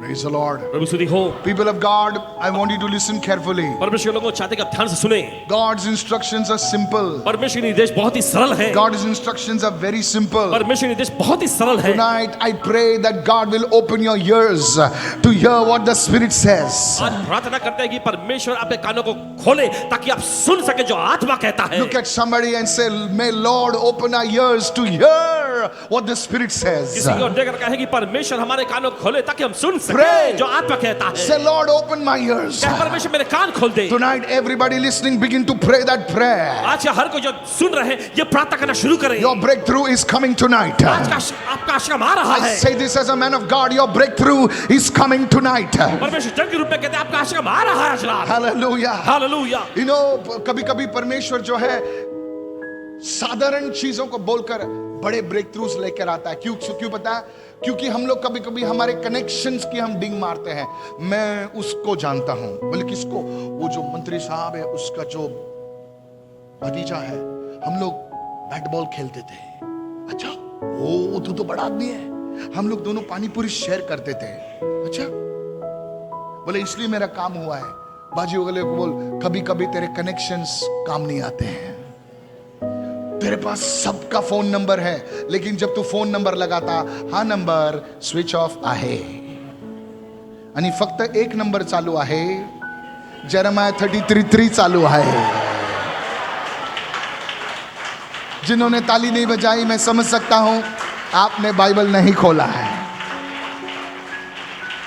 S1: Praise the Lord.
S2: प्रभु स्तुति हो।
S1: People of God, I want you to listen carefully.
S2: परमेश्वर के लोगों को चाहते कि आप ध्यान से सुने।
S1: God's instructions are simple.
S2: परमेश्वर के निर्देश बहुत ही सरल हैं।
S1: God's instructions are very simple.
S2: परमेश्वर के निर्देश बहुत ही सरल हैं।
S1: Tonight I pray that God will open your ears to hear what the Spirit says.
S2: आज प्रार्थना करते हैं कि परमेश्वर आपके कानों को खोले ताकि आप सुन सके जो आत्मा कहता है।
S1: Look at somebody and say, may Lord open our ears to hear what the Spirit says.
S2: किसी को देकर कहे कि परमेश्वर हमारे कानों को खोले ताकि हम सुन सके
S1: Pray.
S2: जो आत्मा कहता है।
S1: Say, Lord, open my ears.
S2: कहे परमेश्वर मेरे कान खोल दे।
S1: Tonight, everybody listening, begin to pray that prayer.
S2: आज हर कोई जो सुन रहे हैं ये प्रार्थना करना शुरू करें।
S1: Your breakthrough is coming tonight.
S2: आज का आपका आशीर्वाद आ रहा
S1: I
S2: है।
S1: say this as a man of God. Your breakthrough is coming tonight.
S2: परमेश्वर जन के रूप में कहते हैं आपका आशीर्वाद आ रहा है आज रात।
S1: Hallelujah.
S2: हालेलुया।
S1: You know, कभी-कभी परमेश्वर जो है साधारण चीजों को बोलकर बड़े ब्रेक थ्रूज लेकर आता है। क्यों पता है? क्योंकि हम लोग कभी-कभी हमारे कनेक्शंस की हम डिंग मारते हैं। मैं उसको जानता हूं। बोले किसको? वो जो मंत्री साहब है उसका जो भतीजा है, हम लोग बैट बॉल खेलते थे। अच्छा, ओ तू तो बड़ा आदमी है। हम लोग दोनों पानी पूरी शेयर करते थे। अच्छा, बोले इसलिए मेरा काम हुआ है। बाजी वाले को बोल कभी-कभी तेरे कनेक्शंस काम नहीं आते हैं। तेरे पास सबका फोन नंबर है लेकिन जब तू फोन नंबर लगाता हा नंबर स्विच ऑफ आहे आणि फक्त एक नंबर चालू आहे, जेरेमाया 33:3 चालू आहे। जिन्होंने ताली नहीं बजाई मैं समझ सकता हूं आपने बाइबल नहीं खोला है।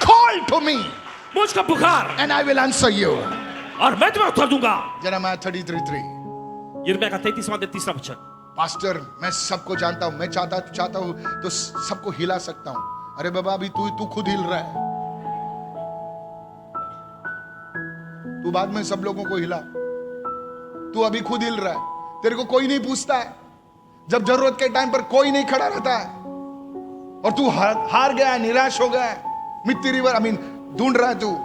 S1: कॉल टू मी,
S2: मुझको पुकार
S1: and I will answer you,
S2: और मैं तुम्हें उत्तर दूंगा।
S1: जेरेमाया 33:3।
S2: यिर्मयाह का 33वां अध्याय 3रा वचन।
S1: पास्टर मैं सबको जानता हूं, मैं चाहता हूं तो सबको हिला सकता हूं। अरे बाबा अभी तू खुद हिल रहा है। तू बाद में सब लोगों को हिला, तू अभी खुद हिल रहा है। तेरे को कोई नहीं पूछता है, जब जरूरत के टाइम पर कोई नहीं खड़ा रहता है और तू हार गया है, निराश हो गया है, मिट्टी रिवर ढूंढ रहा है तू।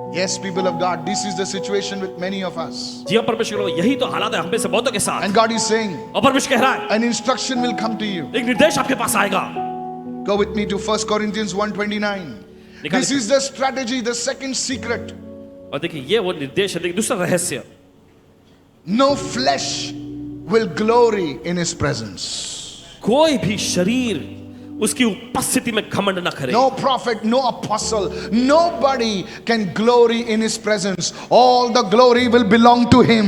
S1: Yes, people of God, this is the situation with many of us.
S2: जी हाँ परमेश्वर, यही तो हालात है हम में से बहुतों के साथ।
S1: And God is saying,
S2: और परमेश्वर कह रहा है,
S1: an instruction will come to you.
S2: एक निर्देश आपके पास आएगा।
S1: Go with me to 1 Corinthians 1:29. This is the strategy, the second secret.
S2: और देखिए ये वो निर्देश है, देखिए दूसरा रहस्य।
S1: No flesh will glory in His presence.
S2: कोई भी शरीर उसकी उपस्थिति में घमंड न करे।
S1: No prophet, no apostle, nobody can glory in His presence. All the glory will belong to Him.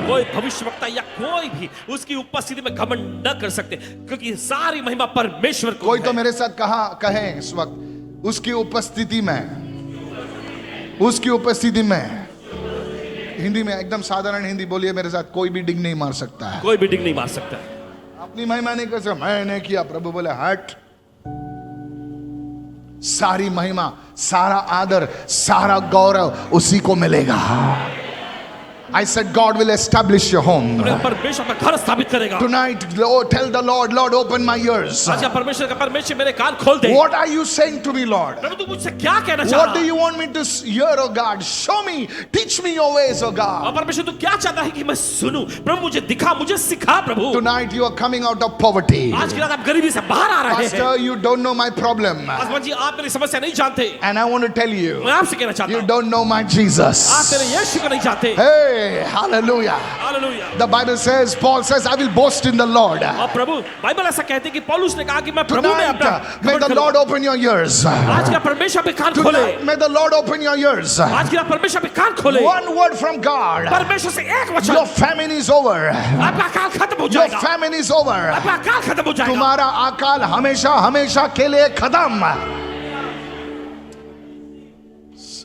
S2: कोई भविष्यवक्ता या कोई भी उसकी उपस्थिति में घमंड न कर सकते क्योंकि सारी महिमा परमेश्वर को
S1: कोई
S2: है।
S1: तो मेरे साथ कहे इस वक्त, उसकी उपस्थिति में, उसकी उपस्थिति में। हिंदी में एकदम साधारण हिंदी बोलिए मेरे साथ, कोई भी डिग नहीं मार सकता है।
S2: कोई भी डिग नहीं मार सकता।
S1: अपनी महिमा नहीं कर सकता, मैंने किया। प्रभु बोले हट, सारी महिमा, सारा आदर, सारा गौरव उसी को मिलेगा। I said, God will establish your home.
S2: परमेश्वर अपना घर स्थापित करेगा।
S1: Tonight, Lord, tell the Lord, Lord, open my ears.
S2: आज का परमेश्वर का परमेश्वर मेरे कान खोल दे।
S1: What are you saying to me, Lord?
S2: प्रभु तू मुझसे क्या कहना चाह रहा है?
S1: What do you want me to hear, oh God? Show me, teach me your ways, oh God.
S2: और परमेश्वर तू क्या चाहता है कि मैं सुनूं? प्रभु मुझे दिखा, मुझे सिखा प्रभु।
S1: Tonight you are coming out of poverty.
S2: आज की रात आप गरीबी से बाहर आ रहे हैं।
S1: Pastor, you don't know my problem.
S2: आसमान जी आप मेरी समस्या नहीं जानते।
S1: And I want to tell you,
S2: मैं आपसे कहना चाहता
S1: you
S2: हूँ।
S1: don't know my Jesus.
S2: आप मेरे यीशु को नहीं जानते।
S1: Hey, hallelujah.
S2: Hallelujah.
S1: The Bible says, Paul says, I will boast in the Lord.
S2: और प्रभु बाइबल ऐसा कहते हैं कि पौलुस ने कहा कि मैं प्रभु में अपना
S1: Tonight, may the
S2: घमंड
S1: Lord
S2: करूं।
S1: open your ears.
S2: आज का परमेश्वर पे कान खोले।
S1: Tonight, may the Lord open your ears.
S2: आज की रात परमेश्वर पे कान खोले।
S1: One word from God.
S2: परमेश्वर से एक
S1: Your
S2: वचन।
S1: famine is over.
S2: आपका काल खत्म हो
S1: Your
S2: जाएगा।
S1: famine is over.
S2: आपका काल खत्म हो जाएगा।
S1: तुम्हारा अकाल हमेशा हमेशा के लिए खत्म.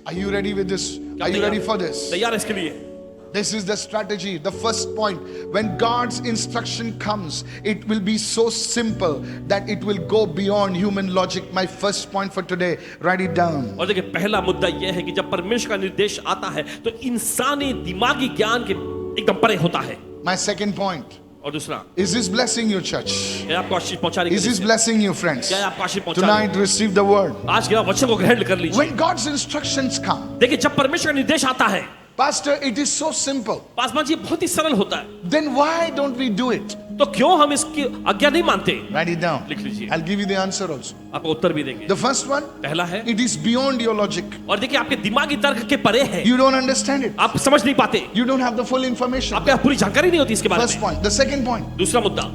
S1: Are you ready with this? Are you ready for this?
S2: तैयार इसके लिए?
S1: This is the strategy. The first point, when God's instruction comes, it will be so simple that it will go beyond human logic. My first point for today, write it down.
S2: और देखिए पहला मुद्दा यह है कि जब परमेश्वर का निर्देश आता है तो इंसानी दिमागी ज्ञान के एकदम परे होता है।
S1: My second point,
S2: और दूसरा,
S1: is this blessing you, church?
S2: क्या आपको आशीष पहुंचाने
S1: Is this blessing you, friends?
S2: क्या आपको आशीष पहुंचाने?
S1: Tonight, receive the word.
S2: आज के वचन को ग्रहण कर लीजिए।
S1: When God's instructions come,
S2: देखिए जब परमेश्वर का निर्देश आता है,
S1: Pastor, it is so simple.
S2: Paswan ji बहुत ही सरल होता है।
S1: Then why don't we do it?
S2: तो क्यों हम इसकी आज्ञा नहीं मानते?
S1: Write it down.
S2: लिख लीजिए।
S1: I'll give you the answer also.
S2: आपको उत्तर भी देंगे।
S1: The first one,
S2: पहला है,
S1: it is beyond your logic.
S2: और देखिए आपके दिमागी तर्क के परे है।
S1: You don't understand it.
S2: आप समझ नहीं पाते।
S1: You don't have the full information.
S2: आपके पूरी जानकारी नहीं होती इसके बारे
S1: First
S2: में।
S1: point. The second point,
S2: दूसरा मुद्दा,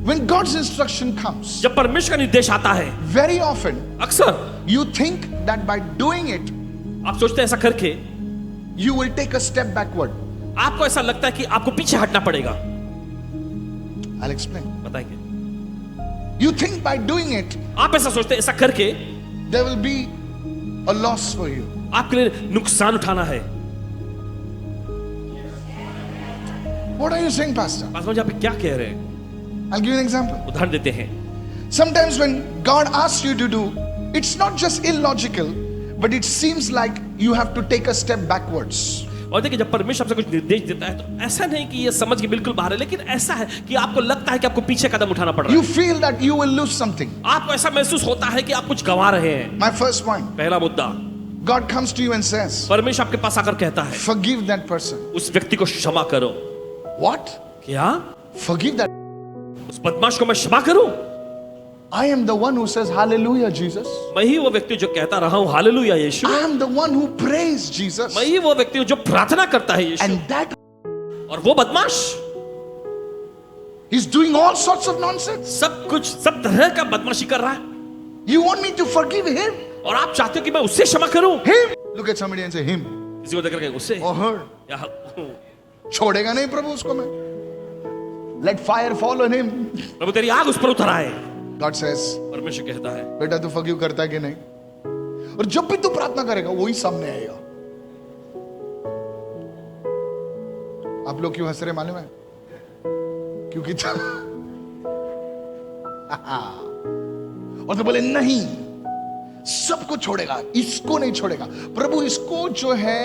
S1: when God's instruction comes,
S2: जब परमेश्वर का निर्देश आता है,
S1: very often
S2: अक्सर
S1: you think that by doing it,
S2: आप सोचते हैं ऐसा करके
S1: you will take a step backward.
S2: आपको ऐसा लगता है कि आपको पीछे हटना पड़ेगा।
S1: I'll explain.
S2: बताएंगे।
S1: You think by doing it,
S2: आप ऐसा सोचते हैं ऐसा करके
S1: there will be a loss for you.
S2: आपके लिए नुकसान उठाना है।
S1: What are you saying, Pastor?
S2: Paswan ji आप क्या कह रहे हैं?
S1: I'll give you an example.
S2: उदाहरण देते हैं।
S1: Sometimes when God asks you to do, it's not just illogical, but it seems like you have to take a step backwards.
S2: और देखिए जब परमेश्वर आपसे कुछ निर्देश देता है तो ऐसा नहीं कि ये समझ के बिल्कुल बाहर है, लेकिन ऐसा है कि आपको लगता है कि आपको पीछे कदम उठाना पड़ रहा
S1: You
S2: है।
S1: feel that you will lose something.
S2: आपको ऐसा महसूस होता है कि आप कुछ गंवा रहे हैं।
S1: My first point,
S2: पहला मुद्दा,
S1: God comes to you and says,
S2: परमेश्वर आपके पास आकर कहता है,
S1: forgive that person.
S2: उस व्यक्ति को क्षमा करो।
S1: What?
S2: क्या?
S1: Forgive that.
S2: उस बदमाश को मैं क्षमा करूं?
S1: I am the one who says hallelujah, Jesus.
S2: मैं ही वो व्यक्ति जो कहता रहा हूं hallelujah Yeshu.
S1: I am the one who prays Jesus.
S2: मैं ही वो व्यक्ति हूं जो प्रार्थना करता है यीशु।
S1: And that
S2: और वो बदमाश
S1: is doing all sorts of nonsense.
S2: सब कुछ सब तरह का बदमाशी कर रहा है,
S1: You want me to forgive him?
S2: और आप चाहते हो कि मैं उससे क्षमा करूं?
S1: Him? Look at somebody and say him
S2: किसी को देखकर कहें उससे
S1: or her.
S2: या
S1: छोड़ेगा नहीं प्रभु उसको मैं. Let fire fall on him.
S2: प्रभु तेरी आग उस पर उतर आए।
S1: God says,
S2: परमेश्वर कहता है,
S1: बेटा तू forgive करता है कि नहीं? और जब भी तू प्रार्थना करेगा वही सामने आएगा. आप लोग क्यों हंस रहे मालूम है? क्योंकि और तो बोले नहीं, सबको छोड़ेगा, इसको नहीं छोड़ेगा। प्रभु इसको जो है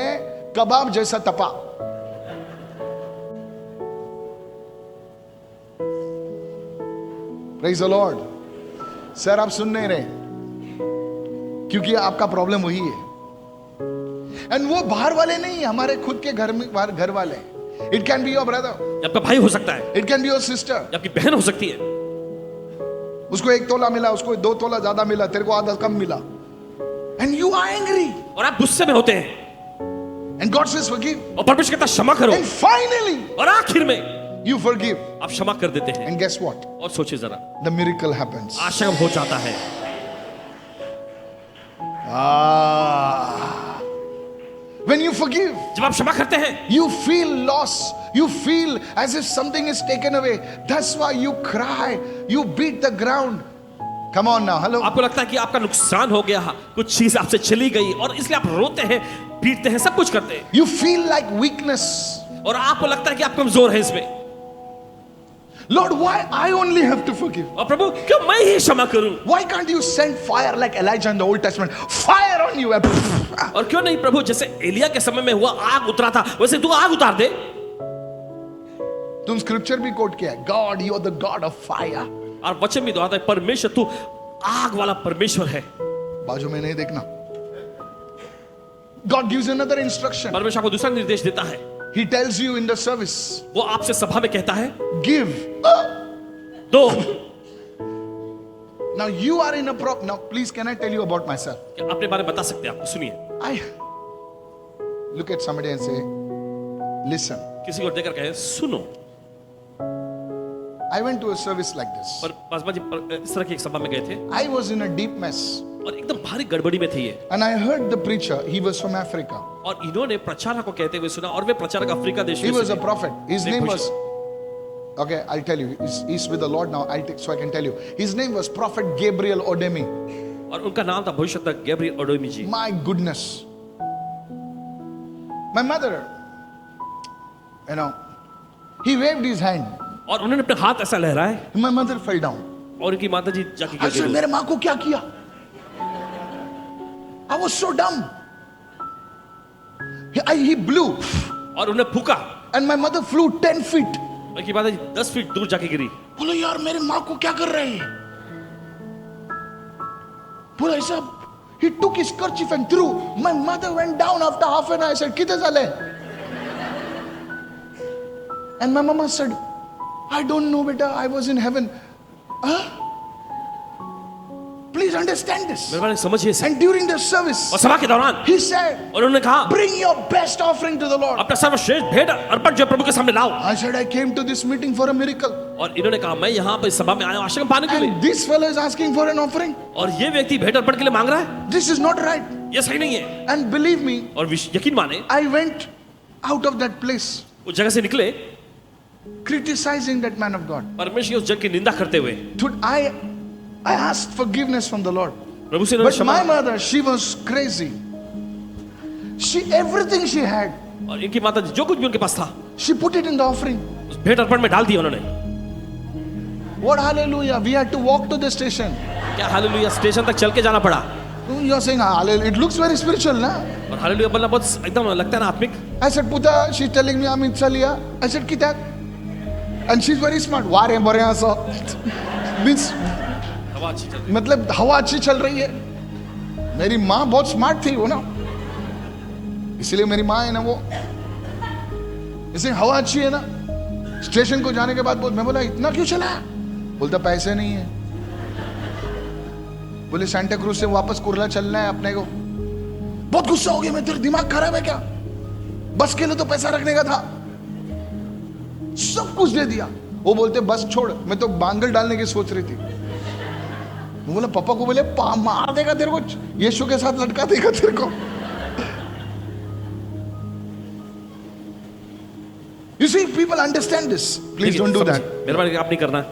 S1: कबाब जैसा तपा। Praise the Lord. सर आप सुन नहीं रहे क्योंकि आपका प्रॉब्लम वही है। एंड वो बाहर वाले नहीं, हमारे खुद के घर में घर वाले। It can be your brother,
S2: आपका भाई हो सकता है,
S1: it can be your sister,
S2: आपकी बहन हो सकती है।
S1: उसको 1 तोला मिला, उसको 2 तोला ज्यादा मिला, तेरे को आधा कम मिला, एंड यू आर एंग्री,
S2: और आप गुस्से में होते हैं,
S1: एंड गॉड सेज फॉरगिव,
S2: और परमेश्वर कहता है क्षमा करो,
S1: एंड फाइनली
S2: और आखिर में
S1: you forgive,
S2: आप क्षमा कर देते हैं।
S1: and guess what,
S2: और सोचिए जरा,
S1: the miracle happens.
S2: आश्चर्य हो जाता है।
S1: When you forgive,
S2: जब आप क्षमा करते हैं,
S1: you feel loss, you feel as if something is taken away. That's why you cry, you beat the ground. Come on now, hello.
S2: आपको लगता है कि आपका नुकसान हो गया, कुछ चीज आपसे चली गई, और इसलिए आप रोते हैं, पीटते हैं, सब कुछ करते हैं,
S1: You feel like weakness.
S2: और आपको लगता है कि आप कमजोर हैं इसमें।
S1: Lord, why I only have to forgive?
S2: और प्रभु क्यों मैं ही क्षमा करूं?
S1: Why can't you send fire like Elijah in the Old Testament? Fire on you.
S2: और क्यों नहीं प्रभु जैसे एलिया के समय में हुआ, आग उतरा था, वैसे तू आग उतार दे।
S1: तुम स्क्रिप्चर भी कोट किया है, God you are the God of fire.
S2: और वचन भी दोहराता है, परमेश्वर तू आग वाला परमेश्वर है.
S1: बाजू में नहीं देखना. God gives another instruction.
S2: परमेश्वर को दूसरा निर्देश देता है.
S1: He tells you in the service,
S2: वो आपसे सभा में कहता है,
S1: give.
S2: दो.
S1: Now you are in a problem. Now please can I tell you about myself?
S2: क्या अपने बारे में बता सकते हैं आपको? सुनिए.
S1: I look at somebody and say, listen.
S2: किसी को देखकर कहे, सुनो.
S1: I went to a service like this.
S2: पर पासवान जी इस तरह की एक सभा में गए थे
S1: I was in a deep mess.
S2: और एकदम भारी गड़बड़ी में थे ये.
S1: And I heard the preacher, he was from Africa.
S2: और इन्होंने प्रचारक को कहते हुए सुना, और वे प्रचारक अफ्रीका देश
S1: He
S2: में
S1: was
S2: से
S1: a
S2: थे.
S1: prophet. His
S2: एक
S1: name
S2: पुरुष.
S1: was, okay, I'll tell you. He's with the Lord now. So I can tell you. His name was Prophet Gabriel Odemi.
S2: और उनका नाम था भविष्यद्वक्ता Gabriel Odomi ji.
S1: My goodness. My mother, you know, he waved his hand.
S2: और उन्होंने अपने हाथ ऐसा लहराए
S1: My mother fell down.
S2: और उनकी माता जी जाके
S1: I
S2: गिर
S1: said,
S2: गई.
S1: मेरे माँ को क्या किया? I was so dumb. He blew.
S2: और उन्हें फूका.
S1: And my mother flew 10 feet.
S2: उनकी माता जी 10 फीट दूर जाके गिरी.
S1: बोलो यार मेरे माँ को क्या कर रहे हैं? बोला ऐसा. He took his kerchief and threw. My mother went down after half an hour. I said, किधर चले? And my mama said, I don't know, beta. I was in heaven. Huh? Please understand this.
S2: मेरे बारे में समझिए इसे.
S1: And during the service,
S2: और सभा के दौरान
S1: he said,
S2: और उन्होंने कहा,
S1: bring your best offering to the Lord.
S2: अपना सर्वश्रेष्ठ भेंट अर्पण जो प्रभु के सामने लाओ.
S1: I said, I came to this meeting for a miracle.
S2: और इन्होंने कहा, मैं यहाँ पर इस सभा में आया हूँ आशीर्वाद पाने के लिए.
S1: And this fellow is asking for an offering.
S2: और ये व्यक्ति भेंट अर्पण के लिए मांग रहा है.
S1: This is not right.
S2: ये सही नहीं है.
S1: And believe me,
S2: और यकीन माने,
S1: I went out of that place
S2: उस जगह से निकले
S1: criticizing that man of God.
S2: परमेश्वर की उस जन की निंदा करते हुए.
S1: I asked forgiveness from the Lord.
S2: प्रभु से इन्होंने
S1: But
S2: क्षमा.
S1: my mother, she was crazy. Everything she had,
S2: और इनकी माता जी जो कुछ भी उनके पास था
S1: she put it in the offering.
S2: उस भेंट अर्पण में डाल दिया उन्होंने.
S1: What hallelujah? We had to walk to the station.
S2: क्या हालेलुया, स्टेशन तक चल के जाना पड़ा.
S1: You are saying hallelujah. It looks very spiritual, na?
S2: और हालेलुया बोलना बहुत एकदम लगता है ना आत्मिक.
S1: I said, Puta, she's telling me I'm in Chalia. I said, Kita. And she's very smart. Ware bore aso. Means,
S2: हवा अच्छी चल रही.
S1: मतलब हवा अच्छी चल रही है. मेरी माँ बहुत स्मार्ट थी वो ना, इसलिए मेरी माँ है ना वो, इसे हवा अच्छी है ना. स्टेशन को जाने के बाद मैं बोला इतना क्यों चला? बोलता पैसे नहीं है. बोले सेंटा क्रूज से वापस कुर्ला चलना है अपने को. बहुत गुस्सा हो गया मैं, तेरा दिमाग खराब है क्या? बस के लिए तो पैसा रखने का था. सब कुछ दे दिया. वो बोलते बस छोड़, मैं तो बांगल डालने की सोच रही थी. मैं बोला पापा को, बोले मार देगा तेरे को, यीशु के साथ लटका देगा तेरे को. You see, people understand this. Please don't do that.
S2: मेरे बारे में आप नहीं करना.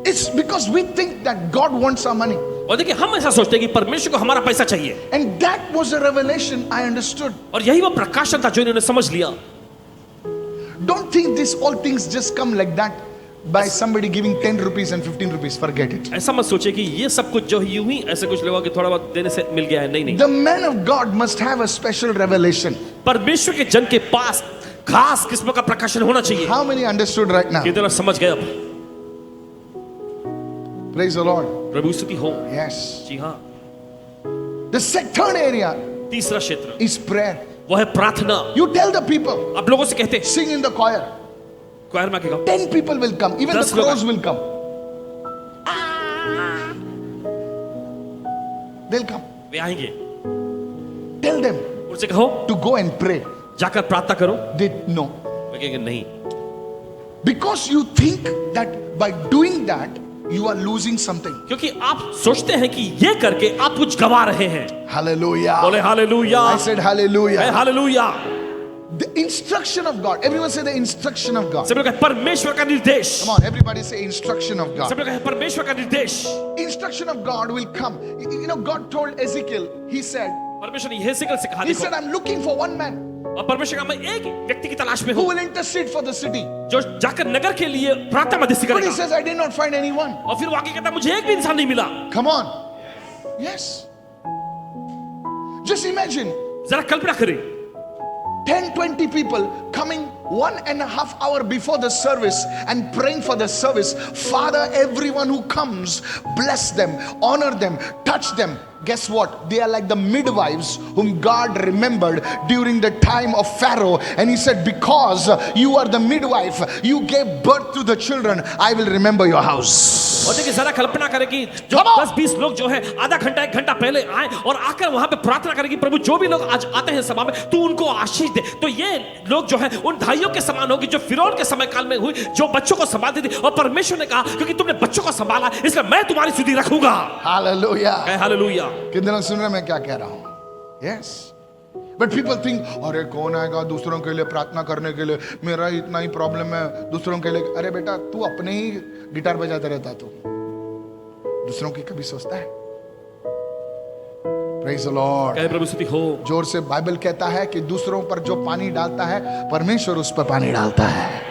S1: It's because we think that God wants our money.
S2: और देखिए हम ऐसा सोचते हैं कि परमेश्वर को हमारा पैसा चाहिए.
S1: And that was a revelation I understood.
S2: और यही वो प्रकाशन था जो इन्होंने समझ लिया.
S1: Don't think these all things just come like that by somebody giving 10 rupees and 15 rupees. Forget it.
S2: ऐसा मत सोचिए कि ये सब कुछ जो यूं ही ऐसे कुछ लोगों के थोड़ा बहुत देने से मिल गया है. नहीं नहीं.
S1: The man of God must have a special revelation.
S2: परमेश्वर के जन के पास खास किस्म का प्रकाशन होना चाहिए.
S1: How many understood right now?
S2: कितने लोग समझ गए अब?
S1: Praise the Lord.
S2: प्रभु स्तुति हो.
S1: Yes.
S2: जी हाँ.
S1: The third area
S2: तीसरा क्षेत्र
S1: is prayer.
S2: वो है प्रार्थना.
S1: You tell the people,
S2: आप लोगों से कहते हैं
S1: sing in the choir.
S2: क्वायर में आके गाओ.
S1: 10 people will come. Even the
S2: 10 लोग
S1: crows will come. They'll come.
S2: वे आएंगे.
S1: Tell them
S2: उनसे कहो
S1: to go and pray.
S2: जाकर प्रार्थना करो.
S1: They no.
S2: वे कहेंगे नहीं.
S1: Because you think that by doing that you are losing something.
S2: क्योंकि आप सोचते हैं कि ये करके आप कुछ गवा रहे हैं.
S1: Hallelujah.
S2: बोले hallelujah.
S1: I said hallelujah.
S2: Hallelujah.
S1: The instruction of God. Everyone say the instruction of God.
S2: सब लोग कहें परमेश्वर का निर्देश.
S1: Come on, everybody say instruction of God.
S2: सब लोग कहें परमेश्वर का निर्देश.
S1: Instruction of God will come. You know, God told Ezekiel, he said,
S2: परमेश्वर ने यह से कहा
S1: he
S2: देखो.
S1: said, I'm looking for one man
S2: और परमेश्वर का मैं एक व्यक्ति की तलाश में
S1: who
S2: हूँ
S1: will intercede for the city.
S2: जो जाकर नगर के लिए प्रार्थना मध्यस्थी
S1: But he
S2: करेगा.
S1: says, I did not find anyone.
S2: और फिर वाकई कहता मुझे एक भी इंसान नहीं मिला.
S1: Come on. Yes. Just imagine
S2: जरा कल्पना करें
S1: 10-20 people coming 1.5 hours before the service and praying for the service. Father, everyone who comes, bless them, honor them, touch them. Guess what? They are like the midwives whom God remembered during the time of Pharaoh. And he said, because you are the midwife, you gave birth to the children, I will remember your house.
S2: और देखिए जरा कल्पना करें कि जो
S1: Come on!
S2: 10-20 लोग जो है आधा घंटा 1 घंटा पहले आए और आकर वहां पे प्रार्थना करें कि प्रभु जो भी लोग आज आते हैं सभा में तू उनको आशीष दे। तो ये लोग जो है उन भाइयों के समान होगी जो फिरौन के समय काल में हुई, जो बच्चों को संभालती थी। और परमेश्वर ने कहा क्योंकि तुमने बच्चों को संभाला इसलिए मैं तुम्हारी सुधि रखूंगा।
S1: Hallelujah.
S2: हालेलुया।
S1: कितने लोग सुन रहे हैं मैं क्या कह रहा हूं? Yes. But people think, अरे कौन आएगा दूसरों के लिए प्रार्थना करने के लिए, मेरा इतना ही प्रॉब्लम है दूसरों के लिए। अरे बेटा तू अपने ही गिटार बजाता रहता, तू दूसरों की कभी सोचता है? Praise the Lord.
S2: कहे प्रभु स्तुति हो।
S1: जोर से बाइबल कहता है कि दूसरों पर जो पानी डालता है परमेश्वर उस पर पानी डालता है।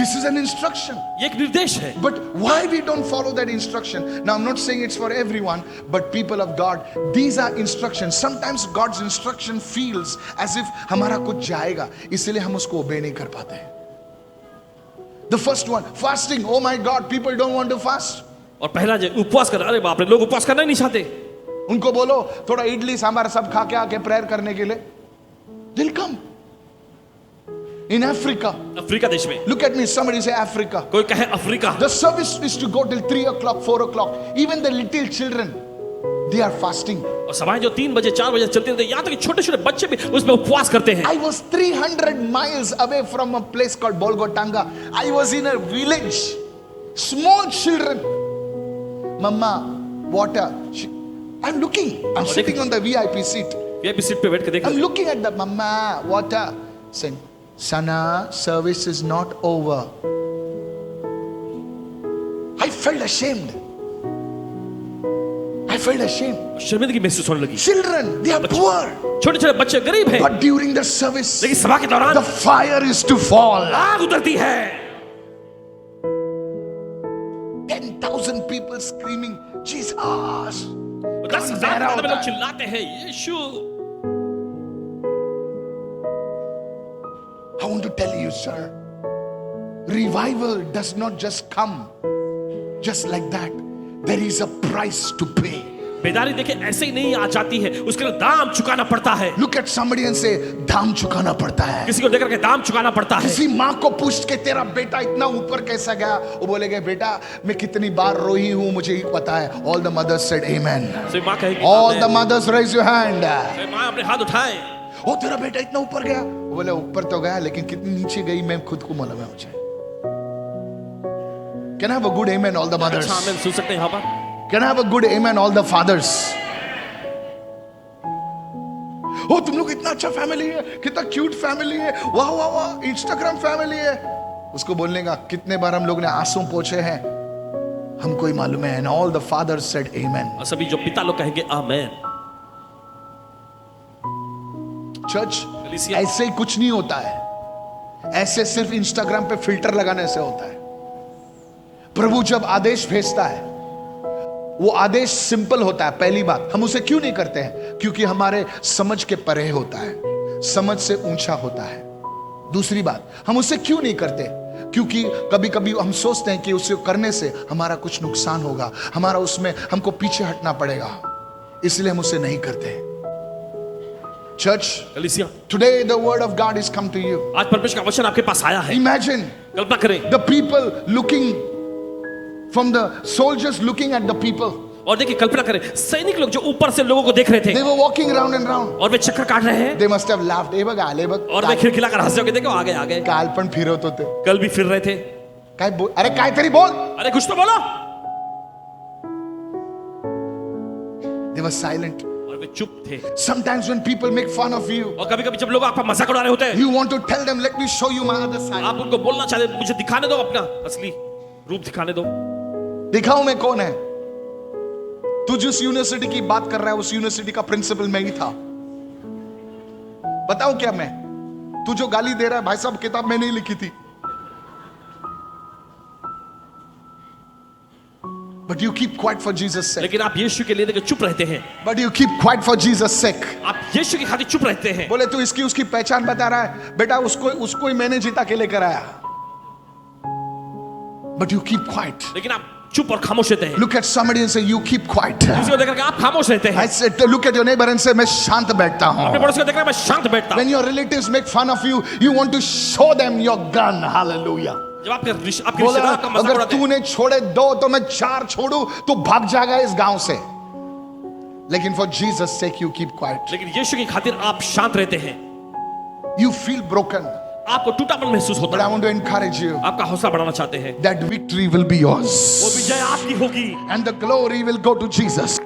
S1: This is an instruction.
S2: ये एक निर्देश है।
S1: But why we don't follow that instruction? Now I'm not saying it's for everyone, but people of God, these are instructions. Sometimes God's instruction feels as if हमारा कुछ जाएगा, इसलिए हम उसको obey नहीं कर पाते हैं। The first one, fasting. Oh my God, people don't want to fast.
S2: और पहला जो उपवास करना, अरे बाप रे, लोग उपवास करना ही नहीं चाहते।
S1: उनको बोलो थोड़ा इडली सांभर सब खा के आके प्रेयर करने के लिए, they'll come. In Africa,
S2: Africa देश में,
S1: look at me, somebody say Africa.
S2: कोई कहे Africa,
S1: The service is to go till 3 o'clock, 4 o'clock. Even the little children, they are fasting.
S2: और सभाएं जो 3 बजे 4 बजे चलती रहती है, यहाँ तक कि छोटे छोटे बच्चे भी उसमें उपवास करते हैं।
S1: I was 300 miles away from a place called Bolgotanga. I was in a village. Small children. Mama, water. I'm looking. I'm sitting on the VIP seat.
S2: VIP seat पे बैठ के देख
S1: I'm
S2: रहे हैं।
S1: looking at the mama, water. Saying, Sana, service is not over. I felt ashamed. I felt ashamed.
S2: शर्मिंदगी महसूस होने लगी।
S1: Children, they are poor.
S2: छोटे छोटे बच्चे गरीब हैं,
S1: But during the service,
S2: लेकिन सभा के दौरान
S1: the fire is to fall.
S2: आग उतरती है।
S1: 10,000 people screaming, Jesus.
S2: 10,000 लोग चिल्लाते हैं यीशु।
S1: I want to tell you, sir, revival does not just come just like that. There is a price to pay.
S2: बेदारी देखे ऐसे ही नहीं आ जाती है, उसके लिए दाम चुकाना पड़ता है।
S1: Look at somebody and say, दाम चुकाना पड़ता है।
S2: किसी को देख करके दाम चुकाना पड़ता है।
S1: किसी माँ को पूछ के तेरा बेटा इतना ऊपर कैसा गया, वो बोलेगा बेटा मैं कितनी बार रोई हूँ मुझे ही पता है। All the mothers said amen.
S2: तो माँ कहेगी
S1: All
S2: amen.
S1: the mothers raise your hand.
S2: तो माँ अपने हाथ उठाए,
S1: ओ तेरा बेटा इतना ऊपर गया, वो बोले ऊपर तो गया लेकिन कितनी नीचे गई मैं खुद को मालूम है मुझे। Can I have a good amen all the mothers?
S2: अच्छा आमेन सुन सकते हैं यहाँ पर।
S1: Can I have a good amen all the fathers? ओ तुम लोग इतना अच्छा फैमिली है, कितना क्यूट फैमिली है, वाह वाह वाह, इंस्टाग्राम फैमिली है। उसको बोलने का कितने बार हम लोग ने आंसू पोंछे हैं हमको ही मालूम है। And all the fathers said amen.
S2: और सभी जो पिता लोग कहेंगे आमेन।
S1: चर्च
S2: कलीसिया।
S1: ऐसे ही कुछ नहीं होता है, ऐसे सिर्फ इंस्टाग्राम पे फिल्टर लगाने से होता है। प्रभु जब आदेश भेजता है वो आदेश सिंपल होता है। पहली बात, हम उसे क्यों नहीं करते हैं? क्योंकि हमारे समझ के परे होता है, समझ से ऊंचा होता है। दूसरी बात, हम उसे क्यों नहीं करते? क्योंकि कभी कभी हम सोचते हैं कि उसे करने से हमारा कुछ नुकसान होगा, हमारा उसमें हमको पीछे हटना पड़ेगा, इसलिए हम उसे नहीं करते। चर्च,
S2: कलीसिया,
S1: today the word of God is come to you.
S2: आज परमेश्वर का वचन आपके पास आया है।
S1: Imagine
S2: कल्पना करें,
S1: the people looking from the soldiers looking at the people.
S2: और देखिए कल्पना करें, सैनिक लोग जो ऊपर से लोगों को देख रहे थे
S1: They were walking round and round.
S2: और वे चक्कर काट रहे हैं
S1: They must have laughed. ए बघ आले बघ.
S2: और वे खिलखिलाकर हंस रहे, देखो आगे आगे
S1: काल पण फिरवत होते.
S2: कल भी फिर रहे थे।
S1: काय बोल, अरे काय तरी बोल.
S2: अरे कुछ तो बोलो।
S1: They were silent.
S2: और वे चुप थे।
S1: Sometimes when people make fun of you,
S2: और कभी कभी जब लोग आपका मजाक उड़ा रहे होते हैं,
S1: you want to tell them, let me show you my other side.
S2: आप उनको बोलना चाहते, मुझे दिखाने दो अपना असली रूप दिखाने दो।
S1: दिखाऊं मैं कौन है? तू जिस यूनिवर्सिटी की बात कर रहा है उस यूनिवर्सिटी का प्रिंसिपल मैं ही था। बताऊं क्या मैं? तू जो गाली दे रहा है भाई साहब, किताब मैंने ही लिखी थी। But you keep quiet for Jesus' sake.
S2: लेकिन आप यीशु के लिए देखिए चुप रहते हैं,
S1: But you keep quiet for Jesus' sake.
S2: आप यीशु की खातिर चुप रहते हैं।
S1: बोले तू इसकी उसकी पहचान बता रहा है, बेटा उसको ही मैंने जीता के लेकर आया. But you keep quiet.
S2: लेकिन आप चुप और खामोश रहते हैं।
S1: Look at somebody and say, you keep quiet.
S2: किसी को देखकर के आप खामोश रहते
S1: I
S2: हैं।
S1: said, look at your neighbor and say, मैं शांत बैठता
S2: अपने
S1: हूँ.
S2: पड़ोसी को देखकर मैं शांत बैठता
S1: When
S2: हूँ।
S1: your relatives make fun of you, you want to show them your gun. Hallelujah.
S2: जब आपके
S1: बोला
S2: रिश्तेदार आपका मजाक
S1: अगर
S2: उड़ाते हैं,
S1: तूने छोड़े 2 तो मैं 4 छोड़ू तो भाग जाएगा इस गांव से. लेकिन for Jesus' sake you keep quiet.
S2: लेकिन यीशु की खातिर आप शांत रहते हैं।
S1: You feel broken,
S2: आपको टूटापन महसूस
S1: but
S2: होता
S1: I
S2: है,
S1: want to encourage you
S2: आपका हौसला बढ़ाना चाहते हैं,
S1: that victory will be yours
S2: वो विजय आपकी होगी
S1: and the glory will go to Jesus.